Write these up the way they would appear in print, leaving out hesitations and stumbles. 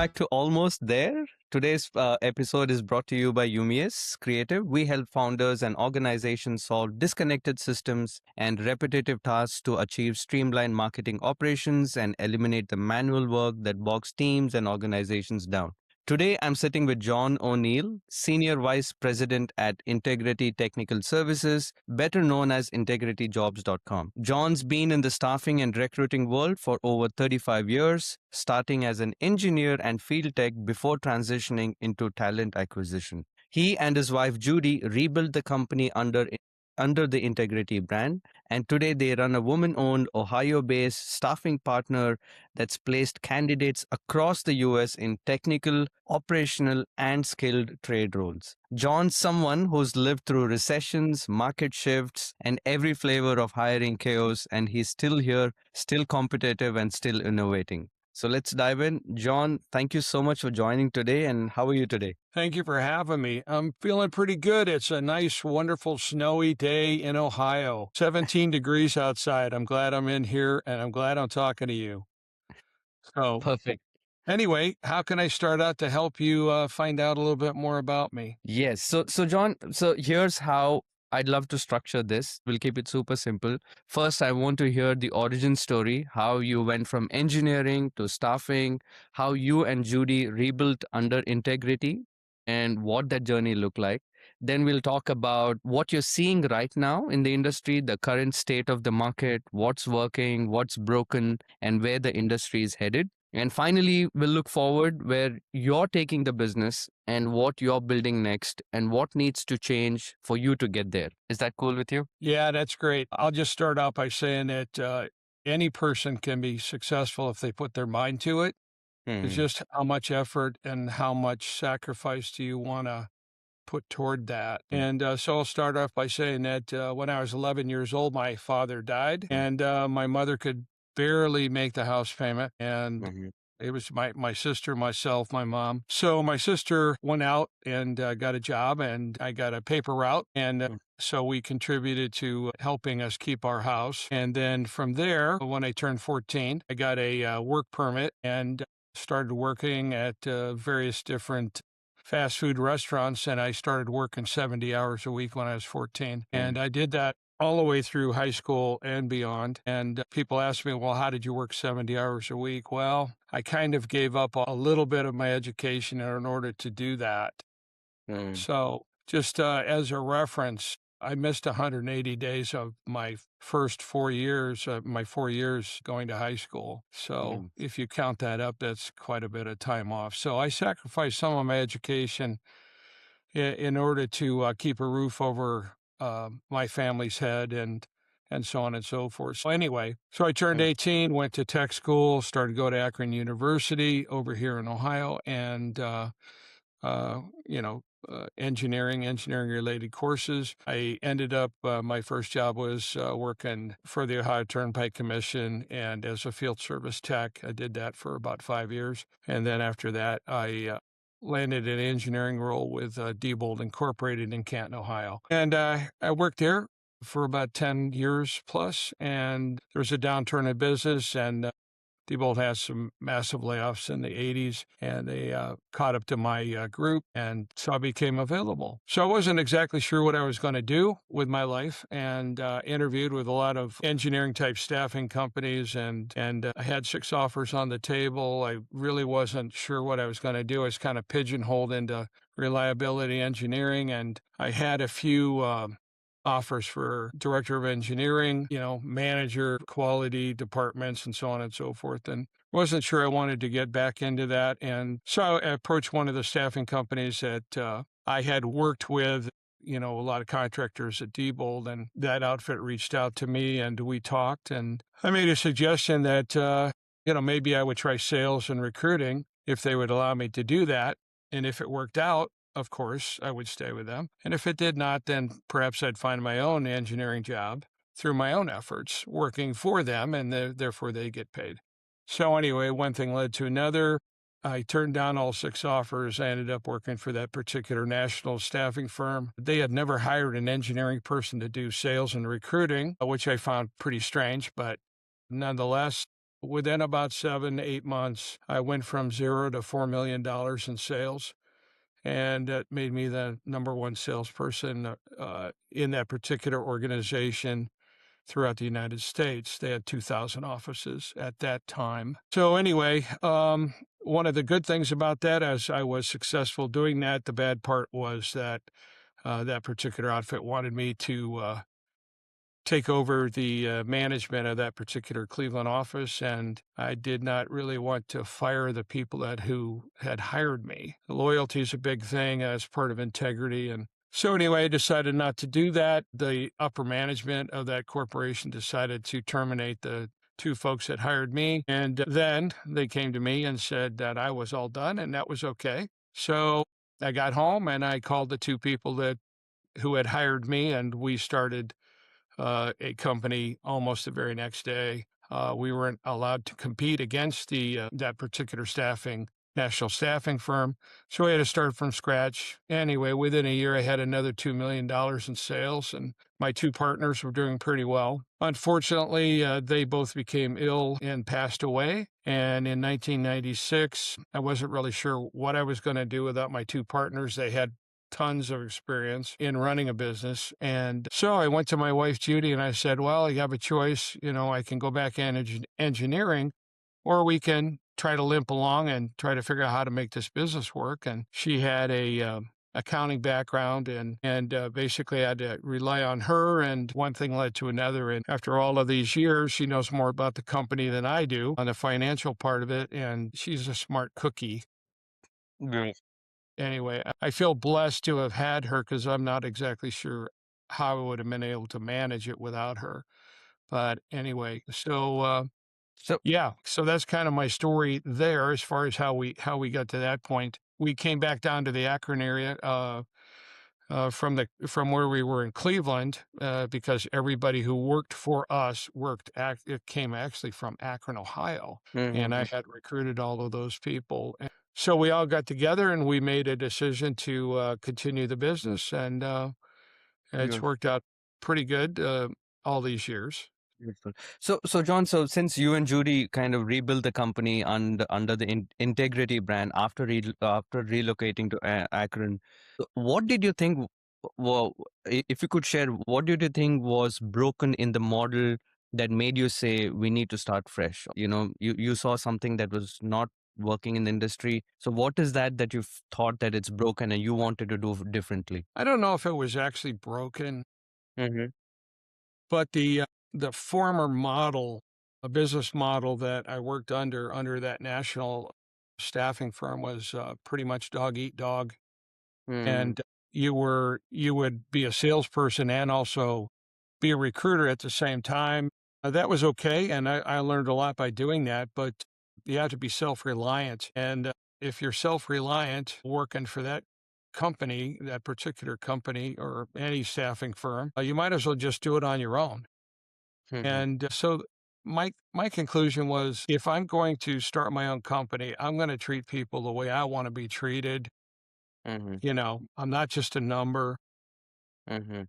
back to Almost There. Today's episode is brought to you by Umius Creative. We help founders and organizations solve disconnected systems and repetitive tasks to achieve streamlined marketing operations and eliminate the manual work that bogs teams and organizations down. Today, I'm sitting with John O'Neill, Senior Vice President at Integrity Technical Services, better known as integrityjobs.com. John's been in the staffing and recruiting world for over 35 years, starting as an engineer and field tech before transitioning into talent acquisition. He and his wife Judy rebuilt the company under the Integrity brand, and today they run a woman-owned Ohio-based staffing partner that's placed candidates across the US in technical, operational, and skilled trade roles. John's someone who's lived through recessions, market shifts, and every flavor of hiring chaos, and he's still here, still competitive, and still innovating. So let's dive in. John, thank you so much for joining today, and how are you today? Thank you for having me. I'm feeling pretty good. It's a nice, wonderful, snowy day in Ohio. 17 degrees outside. I'm glad I'm in here, and I'm glad I'm talking to you. So, Perfect. anyway, how can I start out to help you find out a little bit more about me? Yes. So John, so here's how I'd love to structure this. We'll keep it super simple. First, I want to hear the origin story, how you went from engineering to staffing, how you and Judy rebuilt under integrity, and what that journey looked like. Then we'll talk about what you're seeing right now in the industry, the current state of the market, what's working, what's broken, and where the industry is headed. And finally, we'll look forward where you're taking the business and what you're building next and what needs to change for you to get there. Is that cool with you? Yeah, that's great. I'll just start out by saying that any person can be successful if they put their mind to it. It's just how much effort and how much sacrifice do you want to put toward that. And so I'll start off by saying that when I was 11 years old, my father died, and my mother could barely make the house payment. And it was my sister, myself, my mom. So my sister went out and got a job, and I got a paper route. And so we contributed to helping us keep our house. And then from there, when I turned 14, I got a work permit and started working at various different fast food restaurants, and I started working 70 hours a week when I was 14. And I did that all the way through high school and beyond. And people ask me, well, how did you work 70 hours a week? Well, I kind of gave up a little bit of my education in order to do that. So just as a reference, I missed 180 days of my first 4 years, my 4 years going to high school. So if you count that up, that's quite a bit of time off. So I sacrificed some of my education in order to keep a roof over my family's head and so on and so forth. So anyway, so I turned 18, went to tech school, started to go to Akron University over here in Ohio, and engineering related courses. I ended up, my first job was working for the Ohio Turnpike Commission and as a field service tech. I did that for about 5 years. And then after that, I landed an engineering role with Diebold Incorporated in Canton, Ohio. And I worked there for about 10 years plus, and there was a downturn in business, and Diebold had some massive layoffs in the 80s, and they caught up to my group, and so I became available. So I wasn't exactly sure what I was going to do with my life, and interviewed with a lot of engineering-type staffing companies, and I had 6 offers on the table. I really wasn't sure what I was going to do. I was kind of pigeonholed into reliability engineering, and I had a few offers for director of engineering, manager, quality departments, and so on and so forth. And wasn't sure I wanted to get back into that. And so I approached one of the staffing companies that I had worked with, a lot of contractors at Diebold, and that outfit reached out to me and we talked, and I made a suggestion that, maybe I would try sales and recruiting if they would allow me to do that. And if it worked out, of course, I would stay with them. And if it did not, then perhaps I'd find my own engineering job through my own efforts, working for them, and therefore they get paid. So anyway, one thing led to another. I turned down all 6 offers. I ended up working for that particular national staffing firm. They had never hired an engineering person to do sales and recruiting, which I found pretty strange, but nonetheless, Within about 7, 8 months, I went from 0 to $4 million in sales, and that made me the number one salesperson in that particular organization throughout the United States. They had 2,000 offices at that time. So anyway, one of the good things about that, as I was successful doing that, the bad part was that that particular outfit wanted me to take over the management of that particular Cleveland office, and I did not really want to fire the people that who had hired me. Loyalty is a big thing as part of integrity, and so anyway, I decided not to do that. The upper management of that corporation decided to terminate the two folks that hired me, and then they came to me and said that I was all done, and that was okay. So I got home and I called the two people that who had hired me, and we started a company almost the very next day. We weren't allowed to compete against the that particular national staffing firm, so we had to start from scratch. Anyway, within a year, I had another $2 million in sales, and my two partners were doing pretty well. Unfortunately, they both became ill and passed away. And in 1996, I wasn't really sure what I was going to do without my two partners. They had tons of experience in running a business. And so I went to my wife, Judy, and I said, well, you have a choice. I can go back in engineering, or we can try to limp along and try to figure out how to make this business work. And she had a accounting background, and basically I had to rely on her, and one thing led to another. And after all of these years, she knows more about the company than I do on the financial part of it, and she's a smart cookie. Anyway, I feel blessed to have had her because I'm not exactly sure how I would have been able to manage it without her. But anyway, so So, yeah, so that's kind of my story there as far as how we got to that point. We came back down to the Akron area from where we were in Cleveland because everybody who worked for us it came actually from Akron, Ohio, and I mhm, had recruited all of those people. And so we all got together and we made a decision to continue the business, and it's beautiful. worked out pretty good all these years. Beautiful. So John, so since you and Judy kind of rebuilt the company under the Integrity brand after relocating to Akron, what did you think? Well, if you could share, what did you think was broken in the model that made you say we need to start fresh? You saw something that was not working in the industry. So what is that you thought that it's broken and you wanted to do differently? I don't know if it was actually broken, Mm-hmm. but the former model, a business model that I worked under that national staffing firm was pretty much dog eat dog, Mm-hmm. and you would be a salesperson and also be a recruiter at the same time. That was okay, and I learned a lot by doing that. But you have to be self-reliant, and if you're self-reliant working for that company, that particular company, or any staffing firm, you might as well just do it on your own. And so my conclusion was, if I'm going to start my own company, I'm going to treat people the way I want to be treated. Mm-hmm. I'm not just a number. Mm-hmm.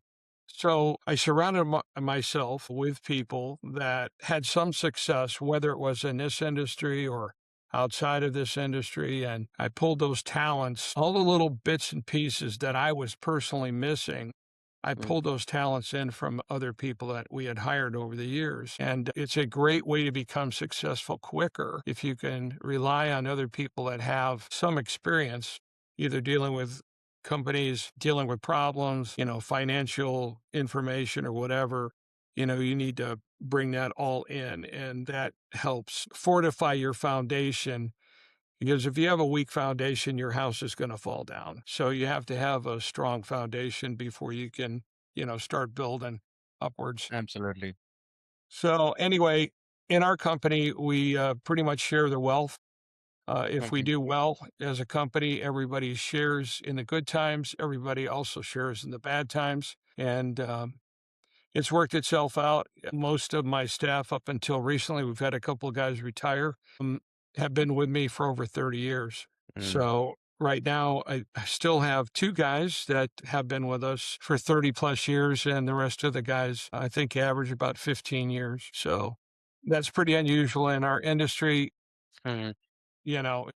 So I surrounded myself with people that had some success, whether it was in this industry or outside of this industry. And I pulled those talents, all the little bits and pieces that I was personally missing. I pulled those talents in from other people that we had hired over the years. And it's a great way to become successful quicker if you can rely on other people that have some experience, either dealing with companies, dealing with problems, financial information or whatever. You need to bring that all in, and that helps fortify your foundation, because if you have a weak foundation, your house is going to fall down. So you have to have a strong foundation before you can, start building upwards. Absolutely. So anyway, in our company, we pretty much share the wealth. If we Mhm. do well as a company, everybody shares in the good times. Everybody also shares in the bad times. And it's worked itself out. Most of my staff, up until recently, we've had a couple of guys retire, have been with me for over 30 years. Mm. So right now, I still have two guys that have been with us for 30 plus years, and the rest of the guys, I think, average about 15 years. So That's pretty unusual in our industry. Mhm. You know,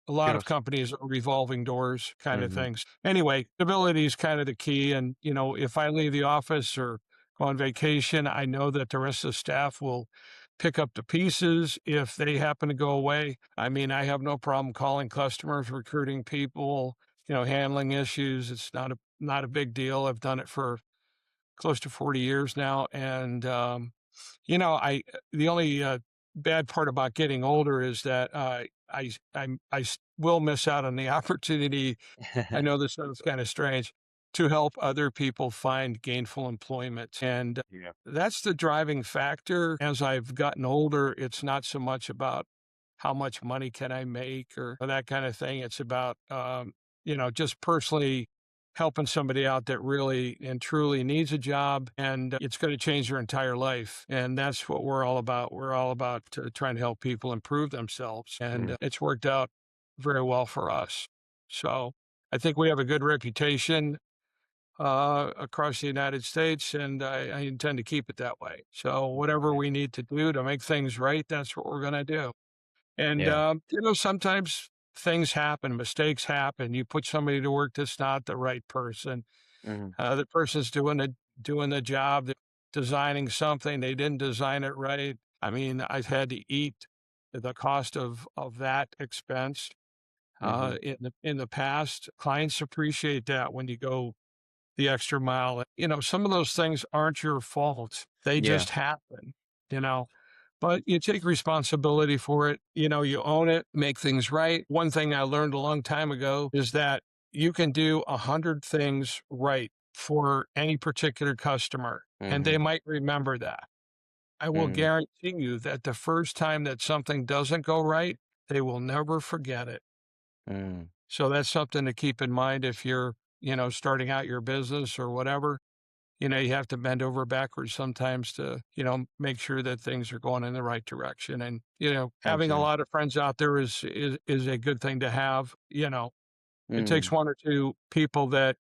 a lot of Sure. companies are revolving doors kind of Mhm. things. Anyway, stability is kind of the key. And, if I leave the office or go on vacation, I know that the rest of the staff will pick up the pieces if they happen to go away. I mean, I have no problem calling customers, recruiting people, handling issues. It's not a big deal. I've done it for close to 40 years now. And, the only bad part about getting older is that will miss out on the opportunity. I know this sounds kind of strange, to help other people find gainful employment. And Yeah. that's the driving factor. As I've gotten older, it's not so much about how much money can I make or that kind of thing. It's about, just personally helping somebody out that really and truly needs a job, and it's going to change their entire life. And that's what we're all about. We're all about trying to help people improve themselves. And Mm. it's worked out very well for us. So I think we have a good reputation across the United States, and I intend to keep it that way. So whatever we need to do to make things right, that's what we're going to do. And, Yeah. sometimes things happen, mistakes happen. You put somebody to work that's not the right person. Mhm. The person's doing the job, designing something, they didn't design it right. I mean, I've had to eat the cost of that expense, Mhm. in the past. Clients appreciate that when you go the extra mile. Some of those things aren't your fault. They Yeah. just happen, you know, but you take responsibility for it. You own it, make things right. One thing I learned a long time ago is that you can do 100 things right for any particular customer, and they Mhm. might remember that. I will Mm. guarantee you that the first time that something doesn't go right, they will never forget it. Mm. So that's something to keep in mind if you're, starting out your business or whatever. You have to bend over backwards sometimes to, make sure that things are going in the right direction. And, having a Absolutely. lot of friends out there is a good thing to have. It takes Mm. one or two people that,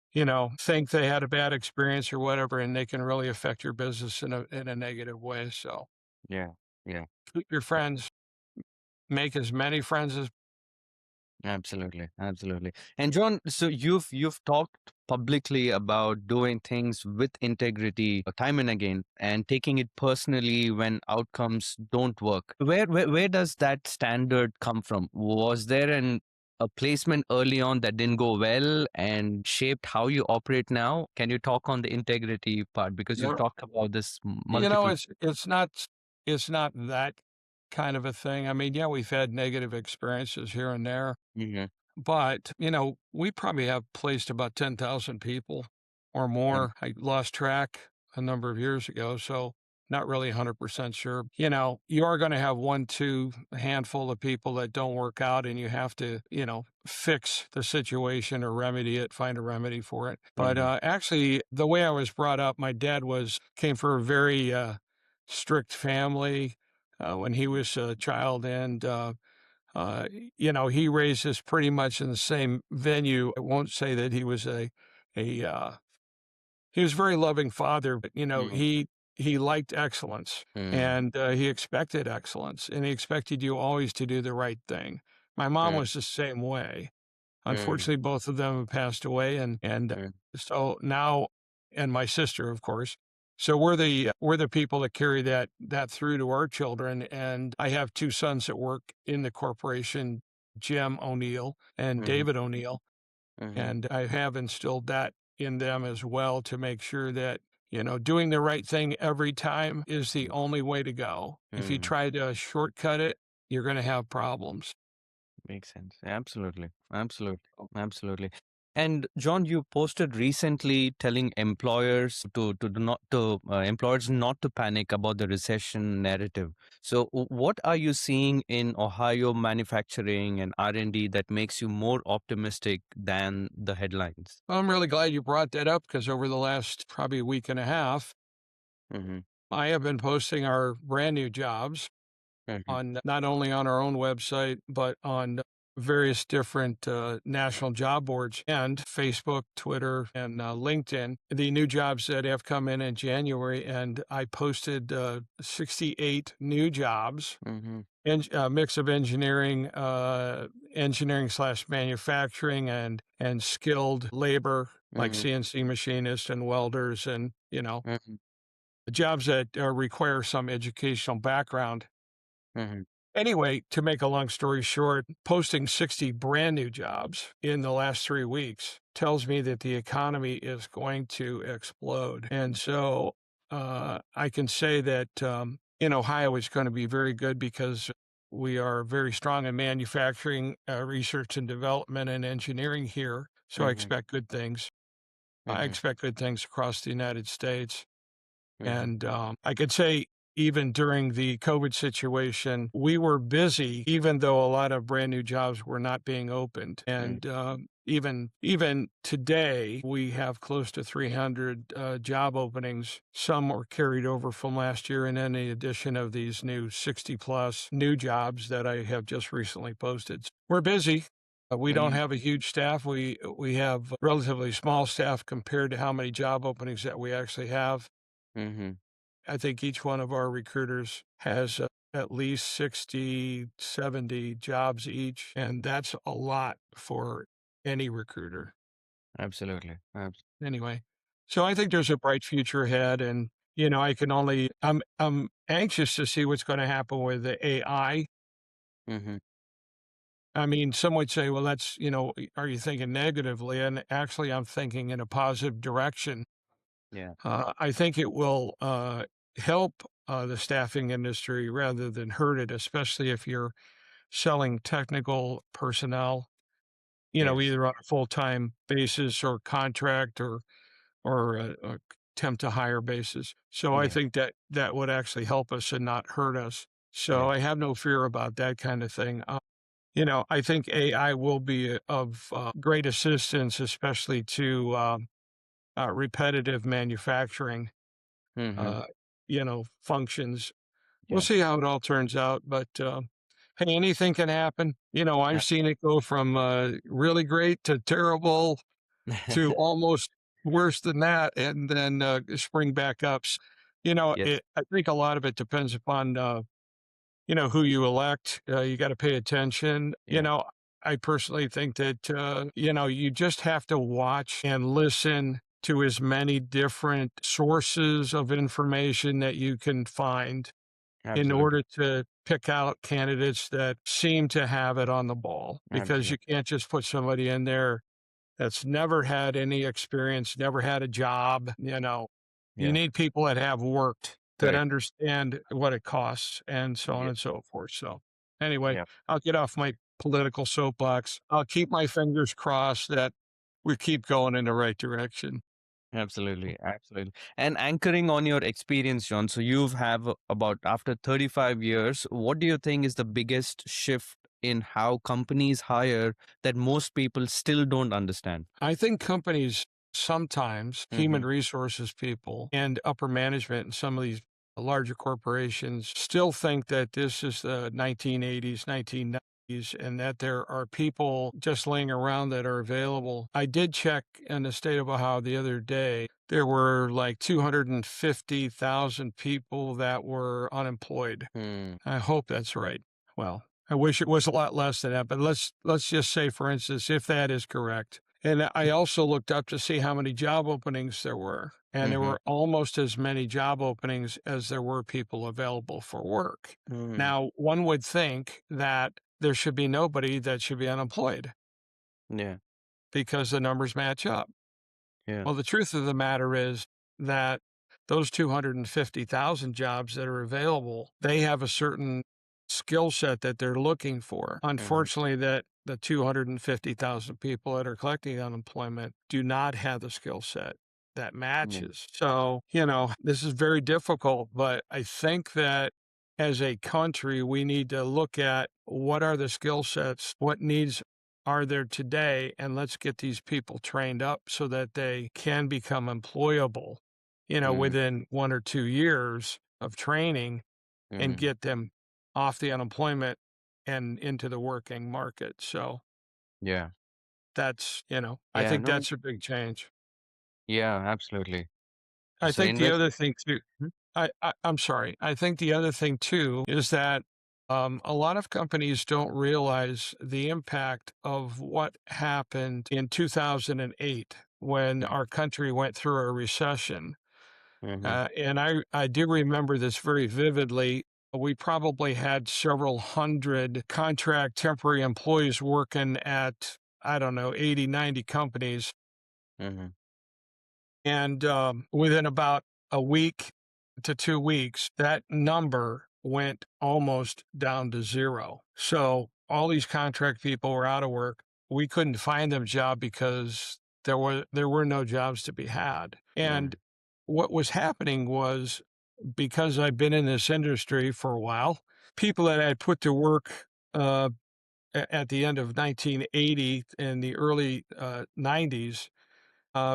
think they had a bad experience or whatever, and they can really affect your business in a negative way. So Yeah. Yeah. keep your friends, make as many friends as. Absolutely, absolutely. And John, so you've talked publicly about doing things with integrity time and again and taking it personally when outcomes don't work. Where does that standard come from? Was there a placement early on that didn't go well and shaped how you operate now? Can you talk on the integrity part because you've No, talked about this multiple. it's not that kind of a thing. I mean, yeah, we've had negative experiences here and there. Mhm. But, we probably have placed about 10,000 people or Mm. more. I lost track a number of years ago, so not really 100% sure. You are going to have one, two, a handful of people that don't work out, and you have to, fix the situation or remedy it, find a remedy for it. But Mhm. actually, the way I was brought up, my dad came from a very strict family when he was a child, and uh, he raised us pretty much in the same venue. I won't say that he was a he was a very loving father, but Mhm. he liked excellence, Mhm. and he expected excellence, and he expected you always to do the right thing. My mom Mhm. was the same way. Mhm. Unfortunately, both of them have passed away, and Mhm. so now, and my sister, of course. So we're the people that carry that through to our children. And I have two sons that work in the corporation, Jim O'Neill and Mhm. David O'Neill, Mhm. and I have instilled that in them as well to make sure that doing the right thing every time is the only way to go. If you Mhm. try to shortcut it, you're going to have problems. Makes sense. Absolutely. Absolutely. Absolutely. And John, you posted recently telling employers to do not to employers not to panic about the recession narrative. So, what are you seeing in Ohio manufacturing and R&D that makes you more optimistic than the headlines? Well, I'm really glad you brought that up because over the last probably week and a half, Mm-hmm. I have been posting our brand new jobs Mm-hmm. on not only on our own website, but on various different national job boards and Facebook, Twitter, and LinkedIn, the new jobs that have come in January. And I posted 68 new jobs, Mhm. mix of engineering, engineering slash manufacturing, and skilled labor like Mhm. CNC machinists and welders, and Mhm. jobs that require some educational background. Mhm. Anyway, to make a long story short, posting 60 brand new jobs in the last 3 weeks tells me that the economy is going to explode. And so I can say that in Ohio, it's going to be very good because we are very strong in manufacturing, research and development, and engineering here. So I Mhm. expect good things. I Mhm. expect good things across the United States. Mhm. And I could say even during the COVID situation, we were busy, even though a lot of brand new jobs were not being opened. Mhm. And even today, we have close to 300 job openings. Some were carried over from last year, and then the addition of these new 60 plus new jobs that I have just recently posted. We're busy. We don't Mhm. have a huge staff. We have a relatively small staff compared to how many job openings that we actually have. Mhm. I think each one of our recruiters has at least 60, 70 jobs each, and that's a lot for any recruiter. Absolutely. Anyway, so I think there's a bright future ahead, and I'm anxious to see what's going to happen with the AI. Mhm. I mean, some would say, well, that's, are you thinking negatively? And actually, I'm thinking in a positive direction. Yeah. I think it will help the staffing industry rather than hurt it, especially if you're selling technical personnel, Yes. either on a full-time basis or contract or a temp to hire basis. So I Yeah. think that that would actually help us and not hurt us. So Yeah. I have no fear about that kind of thing. I think AI will be of great assistance, especially to repetitive manufacturing Mhm. uh, functions. We'll Yeah. see how it all turns out, but hey, anything can happen. I've seen it go from really great to terrible to almost worse than that, and then spring back up. Yes. I think a lot of it depends upon who you elect. You got to pay attention. Yeah. I personally think that you just have to watch and listen to as many different sources of information that you can find in Absolutely. order to pick out candidates that seem to have it on the ball, because you Absolutely. can't just put somebody in there that's never had any experience, never had a job. You Yeah. need people that have worked, that Correct. understand what it costs, and so on Yeah. and so forth. So anyway, Yeah. I'll get off my political soapbox. I'll keep my fingers crossed that we keep going in the right direction. Absolutely, absolutely. And anchoring on your experience, John, so you've have about after 35 years, what do you think is the biggest shift in how companies hire that most people still don't understand? I think companies sometimes, human Mhm. resources people and upper management in some of these larger corporations still think that this is the 1980s, 1990s, and that there are people just laying around that are available. I did check in the state of Ohio the other day. There were like 250,000 people that were unemployed. Hmm. I hope that's right. Well, I wish it was a lot less than that, but let's just say, for instance, if that is correct. And I also looked up to see how many job openings there were, and there Mhm. were almost as many job openings as there were people available for work. Hmm. Now, one would think that there should be nobody that should be unemployed Yeah. because the numbers match up. Yeah. Well, the truth of the matter is that those 250,000 jobs that are available, they have a certain skill set that they're looking for. Mhm. Unfortunately, that the 250,000 people that are collecting unemployment do not have the skill set that Yeah. matches. So, this is very difficult, but I think that as a country, we need to look at what are the skill sets, what needs are there today, and let's get these people trained up so that they can become employable, Mhm. within 1 or 2 years of training, and Mhm. get them off the unemployment and into the working market. So Yeah. that's, I Yeah. think No. that's a big change. Yeah. Absolutely. I So think the invest. other thing too, Mhm. I'm sorry. I think the other thing too is that a lot of companies don't realize the impact of what happened in 2008 when our country went through a recession. Mhm. And I do remember this very vividly. We probably had several hundred contract temporary employees working at, I don't know, 80, 90 companies. Mhm. And within about a week to 2 weeks, that number went almost down to zero. So all these contract people were out of work. We couldn't find them a job because there were no jobs to be had. And Mhm. what was happening was, because I've been in this industry for a while, people that I put to work uh, at the end of 1980 and the early 90s,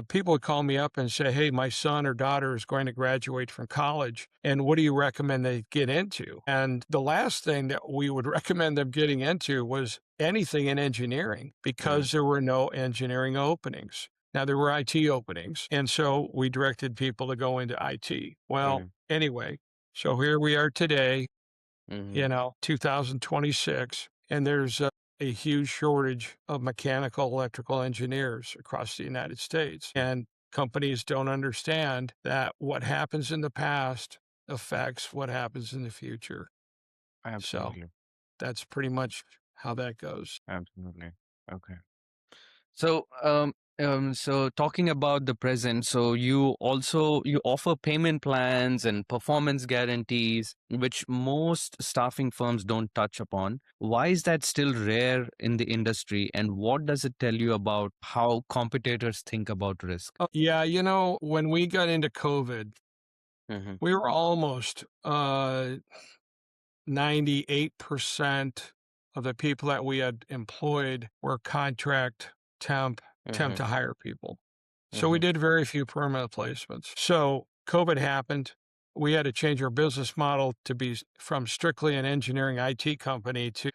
people would call me up and say, "Hey, my son or daughter is going to graduate from college, and what do you recommend they get into?" And the last thing that we would recommend them getting into was anything in engineering, Mhm. because there were no engineering openings. Now, there were IT openings, and so we directed people to go into IT. Well, Mhm. anyway, so here we are today, Mhm. 2026, and there's a huge shortage of mechanical electrical engineers across the United States. And companies don't understand that what happens in the past affects what happens in the future. So Absolutely. that's pretty much how that goes. Absolutely. Okay. So, so talking about the present, so you offer payment plans and performance guarantees, which most staffing firms don't touch upon. Why is that still rare in the industry, and what does it tell you about how competitors think about risk? Yeah, when we got into COVID, Mm-hmm. we were almost 98% of the people that we had employed were contract temp Mm-hmm. to hire people. So we Mm-hmm. did very few permanent placements. So COVID happened. We had to change our business model to be from strictly an engineering IT company to,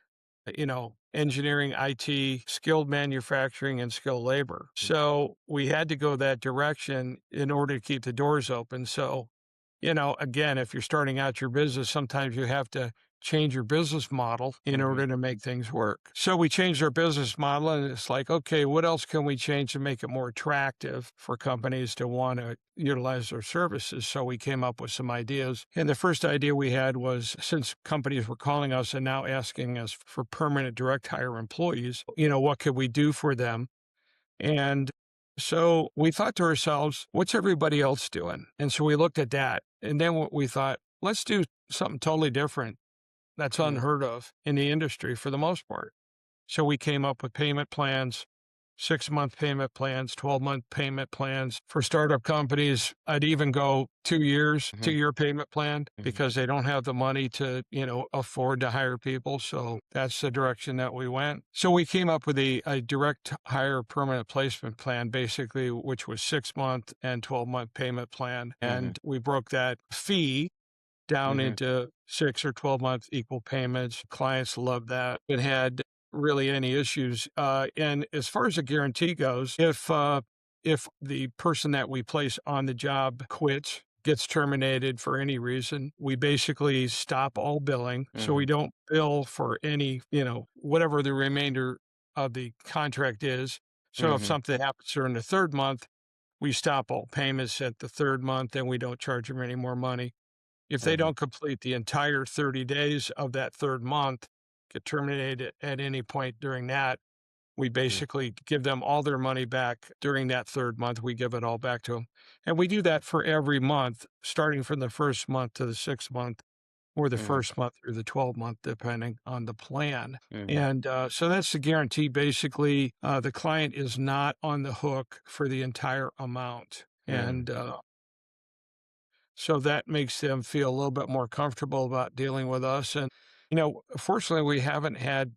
engineering, IT, skilled manufacturing, and skilled labor. So we had to go that direction in order to keep the doors open. So, again, if you're starting out your business, sometimes you have to change your business model in Mm-hmm. order to make things work. So we changed our business model, and it's like, okay, what else can we change to make it more attractive for companies to want to utilize their services? So we came up with some ideas. And the first idea we had was, since companies were calling us and now asking us for permanent direct hire employees, what could we do for them? And so we thought to ourselves, what's everybody else doing? And so we looked at that. And then what we thought, let's do something totally different that's unheard of in the industry for the most part. So we came up with payment plans, 6-month payment plans, 12-month payment plans. For startup companies, I'd even go 2 years, Mm-hmm. 2-year payment plan, Mm-hmm. because they don't have the money to, afford to hire people. So that's the direction that we went. So we came up with a direct hire permanent placement plan, basically, which was 6-month and 12-month payment plan. Mm-hmm. And we broke that fee down Mm-hmm. into 6 or 12-month equal payments. Clients loved that. It had really any issues. And as far as the guarantee goes, if the person that we place on the job quits, gets terminated for any reason, we basically stop all billing. So Mm-hmm. we don't bill for any, whatever the remainder of the contract is. So if Mm-hmm. something happens during the third month, we stop all payments at the third month and we don't charge them any more money. If they Mm-hmm. don't complete the entire 30 days of that third month, get terminated at any point during that, we basically give them all their money back during that third month. We give it all back to them. And we do that for every month, starting from the first month to the 6th month, or the Mm-hmm. first month through the 12th month, depending on the plan. Mm-hmm. And so that's the guarantee. Basically, the client is not on the hook for the entire amount. Mm-hmm. And so that makes them feel a little bit more comfortable about dealing with us. And, fortunately, we haven't had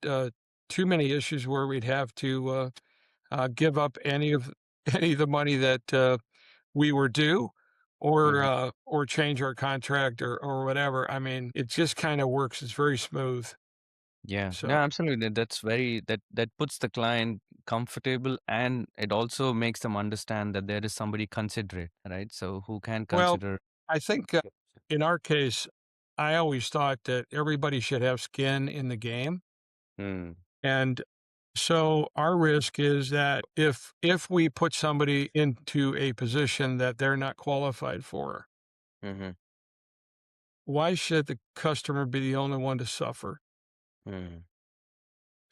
too many issues where we'd have to give up any of any of the money that we were due, Mm-hmm. or change our contract or whatever. I mean, it just kind of works. It's very smooth. Yeah, no, So, absolutely. That puts the client comfortable, and it also makes them understand that there is somebody considerate, right? So who can well, consider. I think in our case, I always thought that everybody should have skin in the game. Mm, And so our risk is that if we put somebody into a position that they're not qualified for, mm-hmm, why should the customer be the only one to suffer? mm,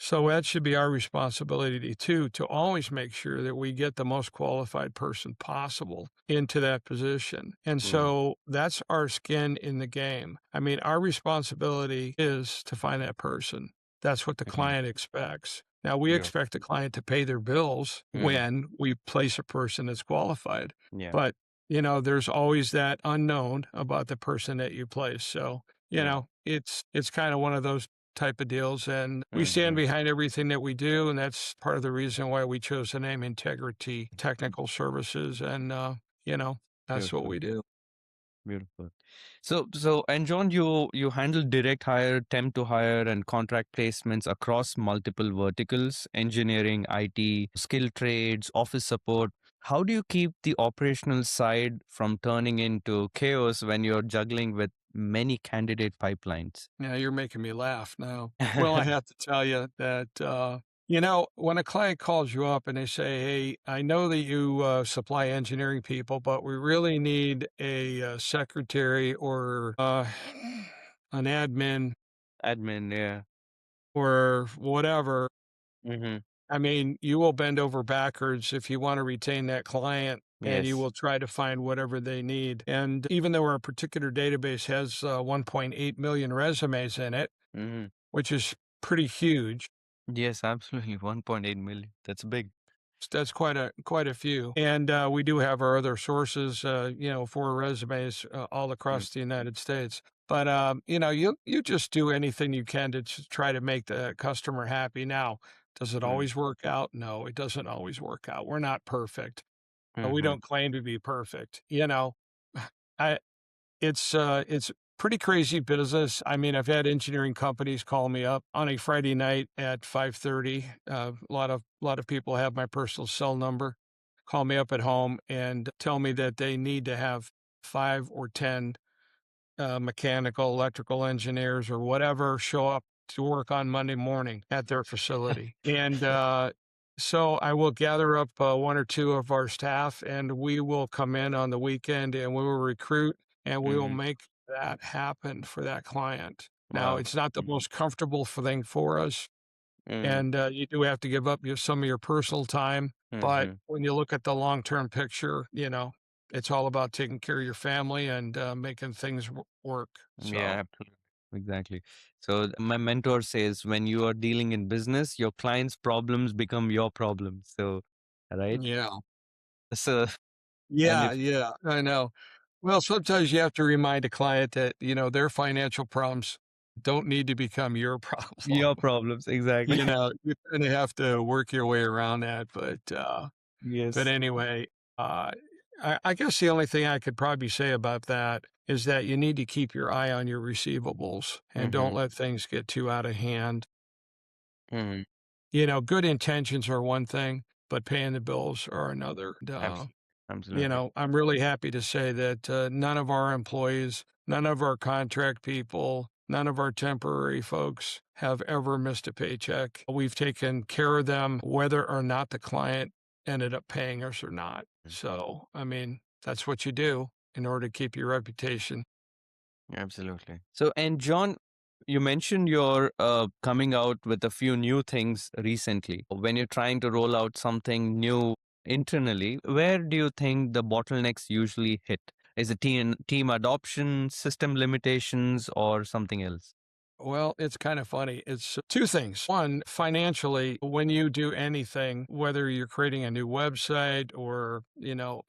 So that should be our responsibility too, to always make sure that we get the most qualified person possible into that position. And mm, so that's our skin in the game. I mean, our responsibility is to find that person. That's what the mm, client expects. Now, we yeah, expect the client to pay their bills mm, when we place a person that's qualified. yeah, But, there's always that unknown about the person that you place. So, yeah, it's kind of one of those type of deals. And we stand mm-hmm, behind everything that we do. And that's part of the reason why we chose the name Integrity Technical Services. And, you know, that's what beautiful. we do. Beautiful. So, and John, you handle direct hire, temp to hire, and contract placements across multiple verticals: engineering, IT, skilled trades, office support. How do you keep the operational side from turning into chaos when you're juggling with many candidate pipelines? Now you're making me laugh now. Well, I have to tell you that, when a client calls you up and they say, "Hey, I know that you supply engineering people, but we really need a secretary or an admin Admin, yeah. or whatever." Mm-hmm. I mean, you will bend over backwards if you want to retain that client and you Yes. will try to find whatever they need. And even though our particular database has 1.8 million resumes in it, Mm-hmm. which is pretty huge, Yes, absolutely. 1.8 million. That's big. that's quite a few. And we do have our other sources, for resumes all Mm, across the United States. But you just do anything you can to try to make the customer happy. Now, does it mm, always work out? No, it doesn't always work out. We're not perfect. We mm-hmm. don't claim to be perfect. I it's pretty crazy business. I mean, I've had engineering companies call me up on a Friday night at 5:30. A lot of people have my personal cell number. Call me up at home and tell me that they need to have 5 or 10 mechanical, electrical engineers or whatever show up to work on Monday morning at their facility. And so I will gather up one or two of our staff and we will come in on the weekend and we will recruit and we will Mm-hmm. make that happen for that client. Now, Wow. it's not the most comfortable thing for us. Mm-hmm. And you do have to give up some of your personal time. But Mm-hmm. when you look at the long term picture, it's all about taking care of your family and making things work. Yeah, So, absolutely. Exactly. So my mentor says when you are dealing in business, your client's problems become your problems. So, right? yeah. So, and Yeah, if yeah, I know. Well, sometimes you have to remind a client that, their financial problems don't need to become your problem. your problems, exactly. You kind of have to work your way around that. But Yes. anyway, uh, I guess the only thing I could probably say about that is that you need to keep your eye on your receivables and don't Mm-hmm. let things get too out of hand. Mm-hmm. Good intentions are one thing, but paying the bills are another. Absolutely. Absolutely. I'm really happy to say that none of our employees, none of our contract people, none of our temporary folks have ever missed a paycheck. We've taken care of them, whether or not the client ended up paying us or not. So, I mean, that's what you do in order to keep your reputation. Absolutely. So, and John, you mentioned you're coming out with a few new things recently. When you're trying to roll out something new internally, where do you think the bottlenecks usually hit? Is it team adoption, system limitations, or something else? Well, it's kind of funny. It's two things. One, financially, when you do anything, whether you're creating a new website or,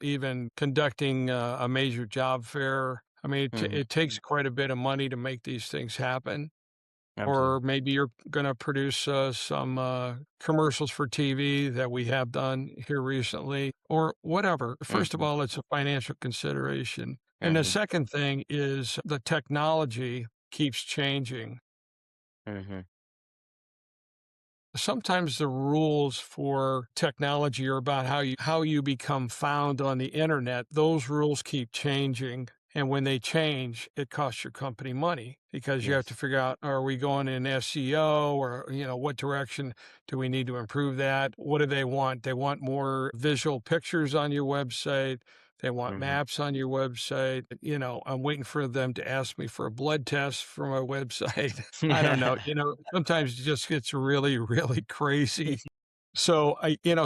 even conducting a major job fair, I mean, Hmm. it takes quite a bit of money to make these things happen. Or Absolutely. maybe you're going to produce some commercials for TV that we have done here recently, or whatever. First of Hmm. all, it's a financial consideration. And the Hmm. second thing is the technology keeps changing. Hmm. sometimes the rules for technology are about how you become found on the internet. Those rules keep changing. And when they change, it costs your company money because you have to Yes. figure out, are we going in SEO or, what direction do we need to improve that? What do they want? They want more visual pictures on your website. They want Mhm. maps on your website. I'm waiting for them to ask me for a blood test for my website. I don't know. Sometimes it just gets really, really crazy. So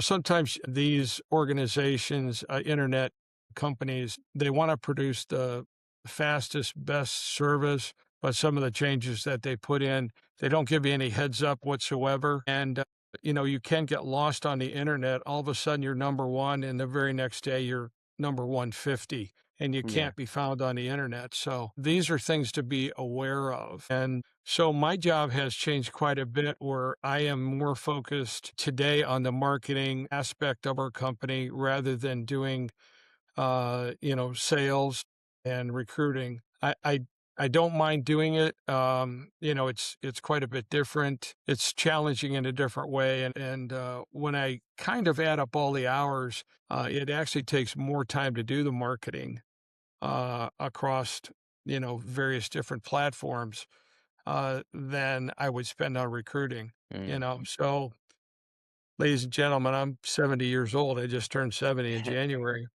sometimes these organizations, internet companies, they want to produce the fastest, best service, but some of the changes that they put in, they don't give you any heads up whatsoever. And, you can get lost on the internet. All of a sudden you're number one, and the very next day you're number 150 and you Yeah. can't be found on the internet. So these are things to be aware of. And so my job has changed quite a bit where I am more focused today on the marketing aspect of our company rather than doing sales and recruiting. I don't mind doing it. It's quite a bit different. It's challenging in a different way. And when I kind of add up all the hours, it actually takes more time to do the marketing across, various different platforms than I would spend on recruiting. Mm. So ladies and gentlemen, I'm 70 years old. I just turned 70 in January.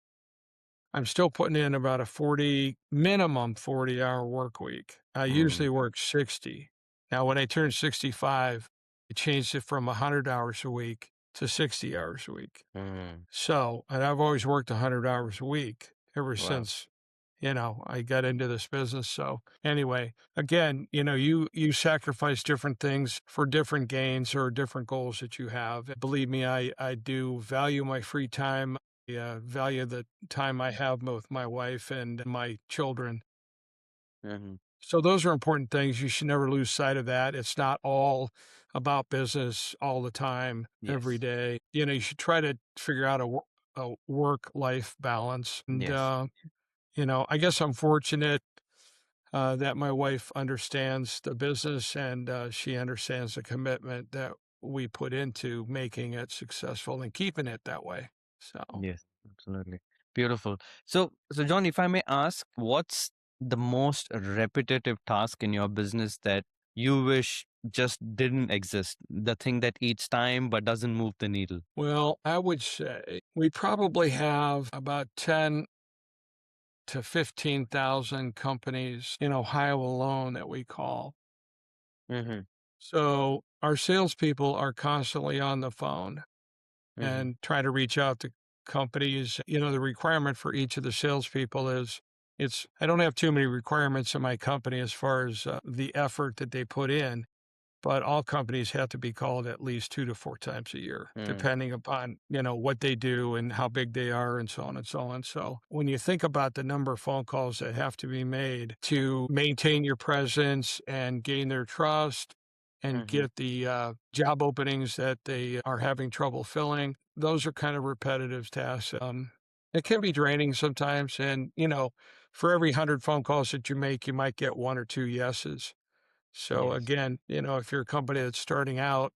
I'm still putting in about a 40 minimum 40-hour work week. I Mm. usually work 60. Now, when I turned 65, I changed it from 100 hours a week to 60 hours a week. Mm. So, and I've always worked 100 hours a week ever Wow. since, I got into this business. So, anyway, again, you sacrifice different things for different gains or different goals that you have. Believe me, I do value my free time. Value the time I have with my wife and my children. Mhm. So those are important things. You should never lose sight of that. It's not all about business all the time, every Yes. day. You should try to figure out a work-life balance. And, Yes. I guess I'm fortunate that my wife understands the business and she understands the commitment that we put into making it successful and keeping it that way. So. Yes. Absolutely. Beautiful. So John, if I may ask, what's the most repetitive task in your business that you wish just didn't exist? The thing that eats time but doesn't move the needle. Well, I would say we probably have about 10 to 15,000 companies in Ohio alone that we call. Mm-hmm. So our salespeople are constantly on the phone Mm-hmm. and try to reach out to companies. The requirement for each of the salespeople is I don't have too many requirements in my company as far as the effort that they put in. But all companies have to be called at least 2 to 4 times a year, Mm. depending upon, what they do and how big they are and so on and so on. So when you think about the number of phone calls that have to be made to maintain your presence and gain their trust and Mm-hmm. get the job openings that they are having trouble filling, those are kind of repetitive tasks. It can be draining sometimes. And, for every 100 phone calls that you make, you might get one or two yeses. So Yes. again, if you're a company that's starting out,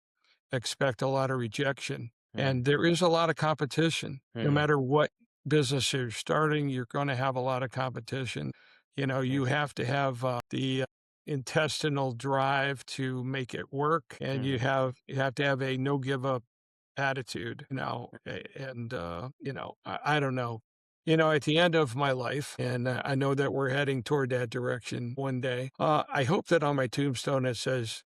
expect a lot of rejection. Mm. And there is a lot of competition. No Mm. matter what business you're starting, you're going to have a lot of competition. You Yes. have to have the intestinal drive to make it work, and you Mm-hmm. have to have a no give up attitude. And I don't know. At the end of my life, and I know that we're heading toward that direction one day. I hope that on my tombstone it says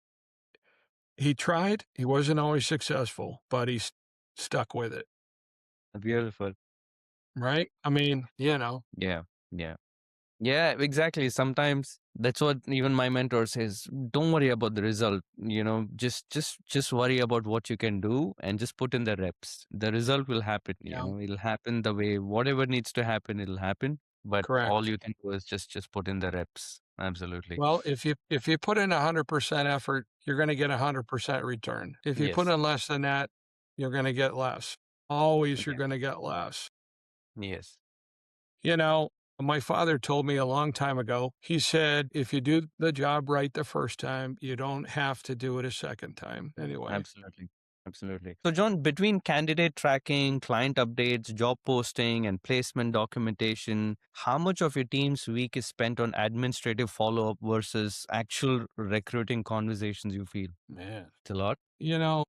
he tried. He wasn't always successful, but he stuck with it, Beautiful. right? I mean, Yeah. Yeah. Yeah, exactly. Sometimes that's what even my mentor says. Don't worry about the result. Just worry about what you can do and just put in the reps. The result will happen. yeah, It'll happen the way whatever needs to happen, it'll happen. But all correct. you can do is just put in the reps. Absolutely. Well, if you put in 100% effort, you're going to get 100% return. If you put Yes. in less than that, you're going to get less. Always, you're Yeah. going to get less. Yes. You know, my father told me a long time ago, he said, if you do the job right the first time, you don't have to do it a second time anyway. Absolutely. Absolutely. So, John, between candidate tracking, client updates, job posting, and placement documentation, how much of your team's week is spent on administrative follow up versus actual recruiting conversations, you feel? Man. It's a lot. You know,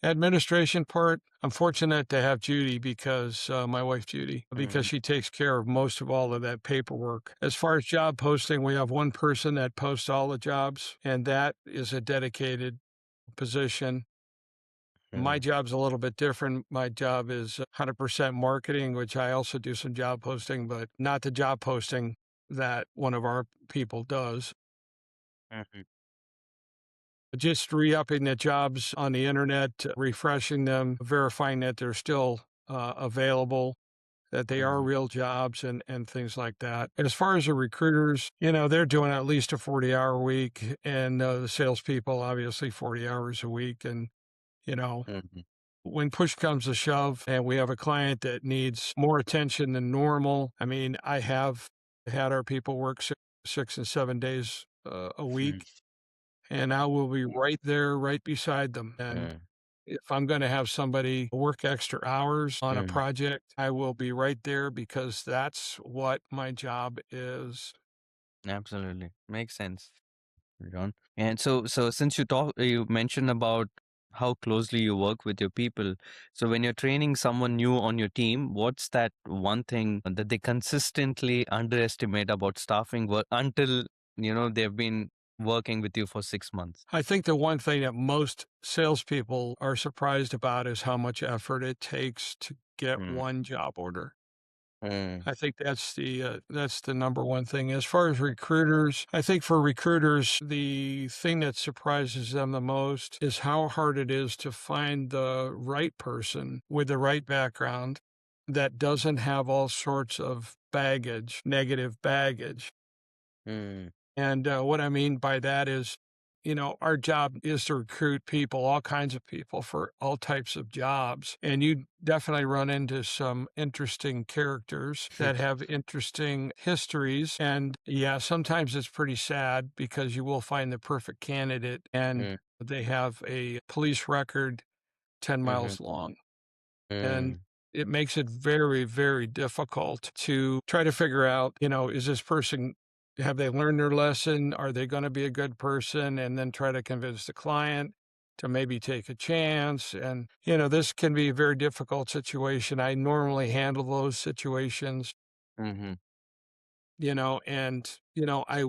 administration part, I'm fortunate to have Judy because my wife Judy, because Mm-hmm. she takes care of most of all of that paperwork. As far as job posting, we have one person that posts all the jobs, and that is a dedicated position. My job's a little bit different. My job is 100% marketing, which I also do some job posting, but not the job posting that one of our people does. Mm-hmm. Just re-upping the jobs on the internet, refreshing them, verifying that they're still available, that they are Mm-hmm. real jobs and things like that. As far as the recruiters, they're doing at least a 40-hour week, and the salespeople, obviously 40 hours a week. And, you know, Mm-hmm. when push comes to shove and we have a client that needs more attention than normal, I mean, I have had our people work 6 and 7 days a week, and I will be right there, right beside them. And if I'm going to have somebody work extra hours on a Mm-hmm. project, I will be right there because that's what my job is. Absolutely. Makes sense, John. And so since you mentioned about how closely you work with your people. So when you're training someone new on your team, what's that one thing that they consistently underestimate about staffing work until, they've been working with you for 6 months? I think the one thing that most salespeople are surprised about is how much effort it takes to get Mm, one job order. mm, I think that's the number one thing. As far as recruiters, I think for recruiters, the thing that surprises them the most is how hard it is to find the right person with the right background that doesn't have all sorts of baggage, negative baggage. mm, And what I mean by that is, our job is to recruit people, all kinds of people for all types of jobs. And you definitely run into some interesting characters that have interesting histories. And yeah, sometimes it's pretty sad because you will find the perfect candidate and mm, they have a police record 10 mhm, miles long. And mm, it makes it very, very difficult to try to figure out, is this person, have they learned their lesson? Are they going to be a good person? And then try to convince the client to maybe take a chance. And, this can be a very difficult situation. I normally handle those situations, mhm, I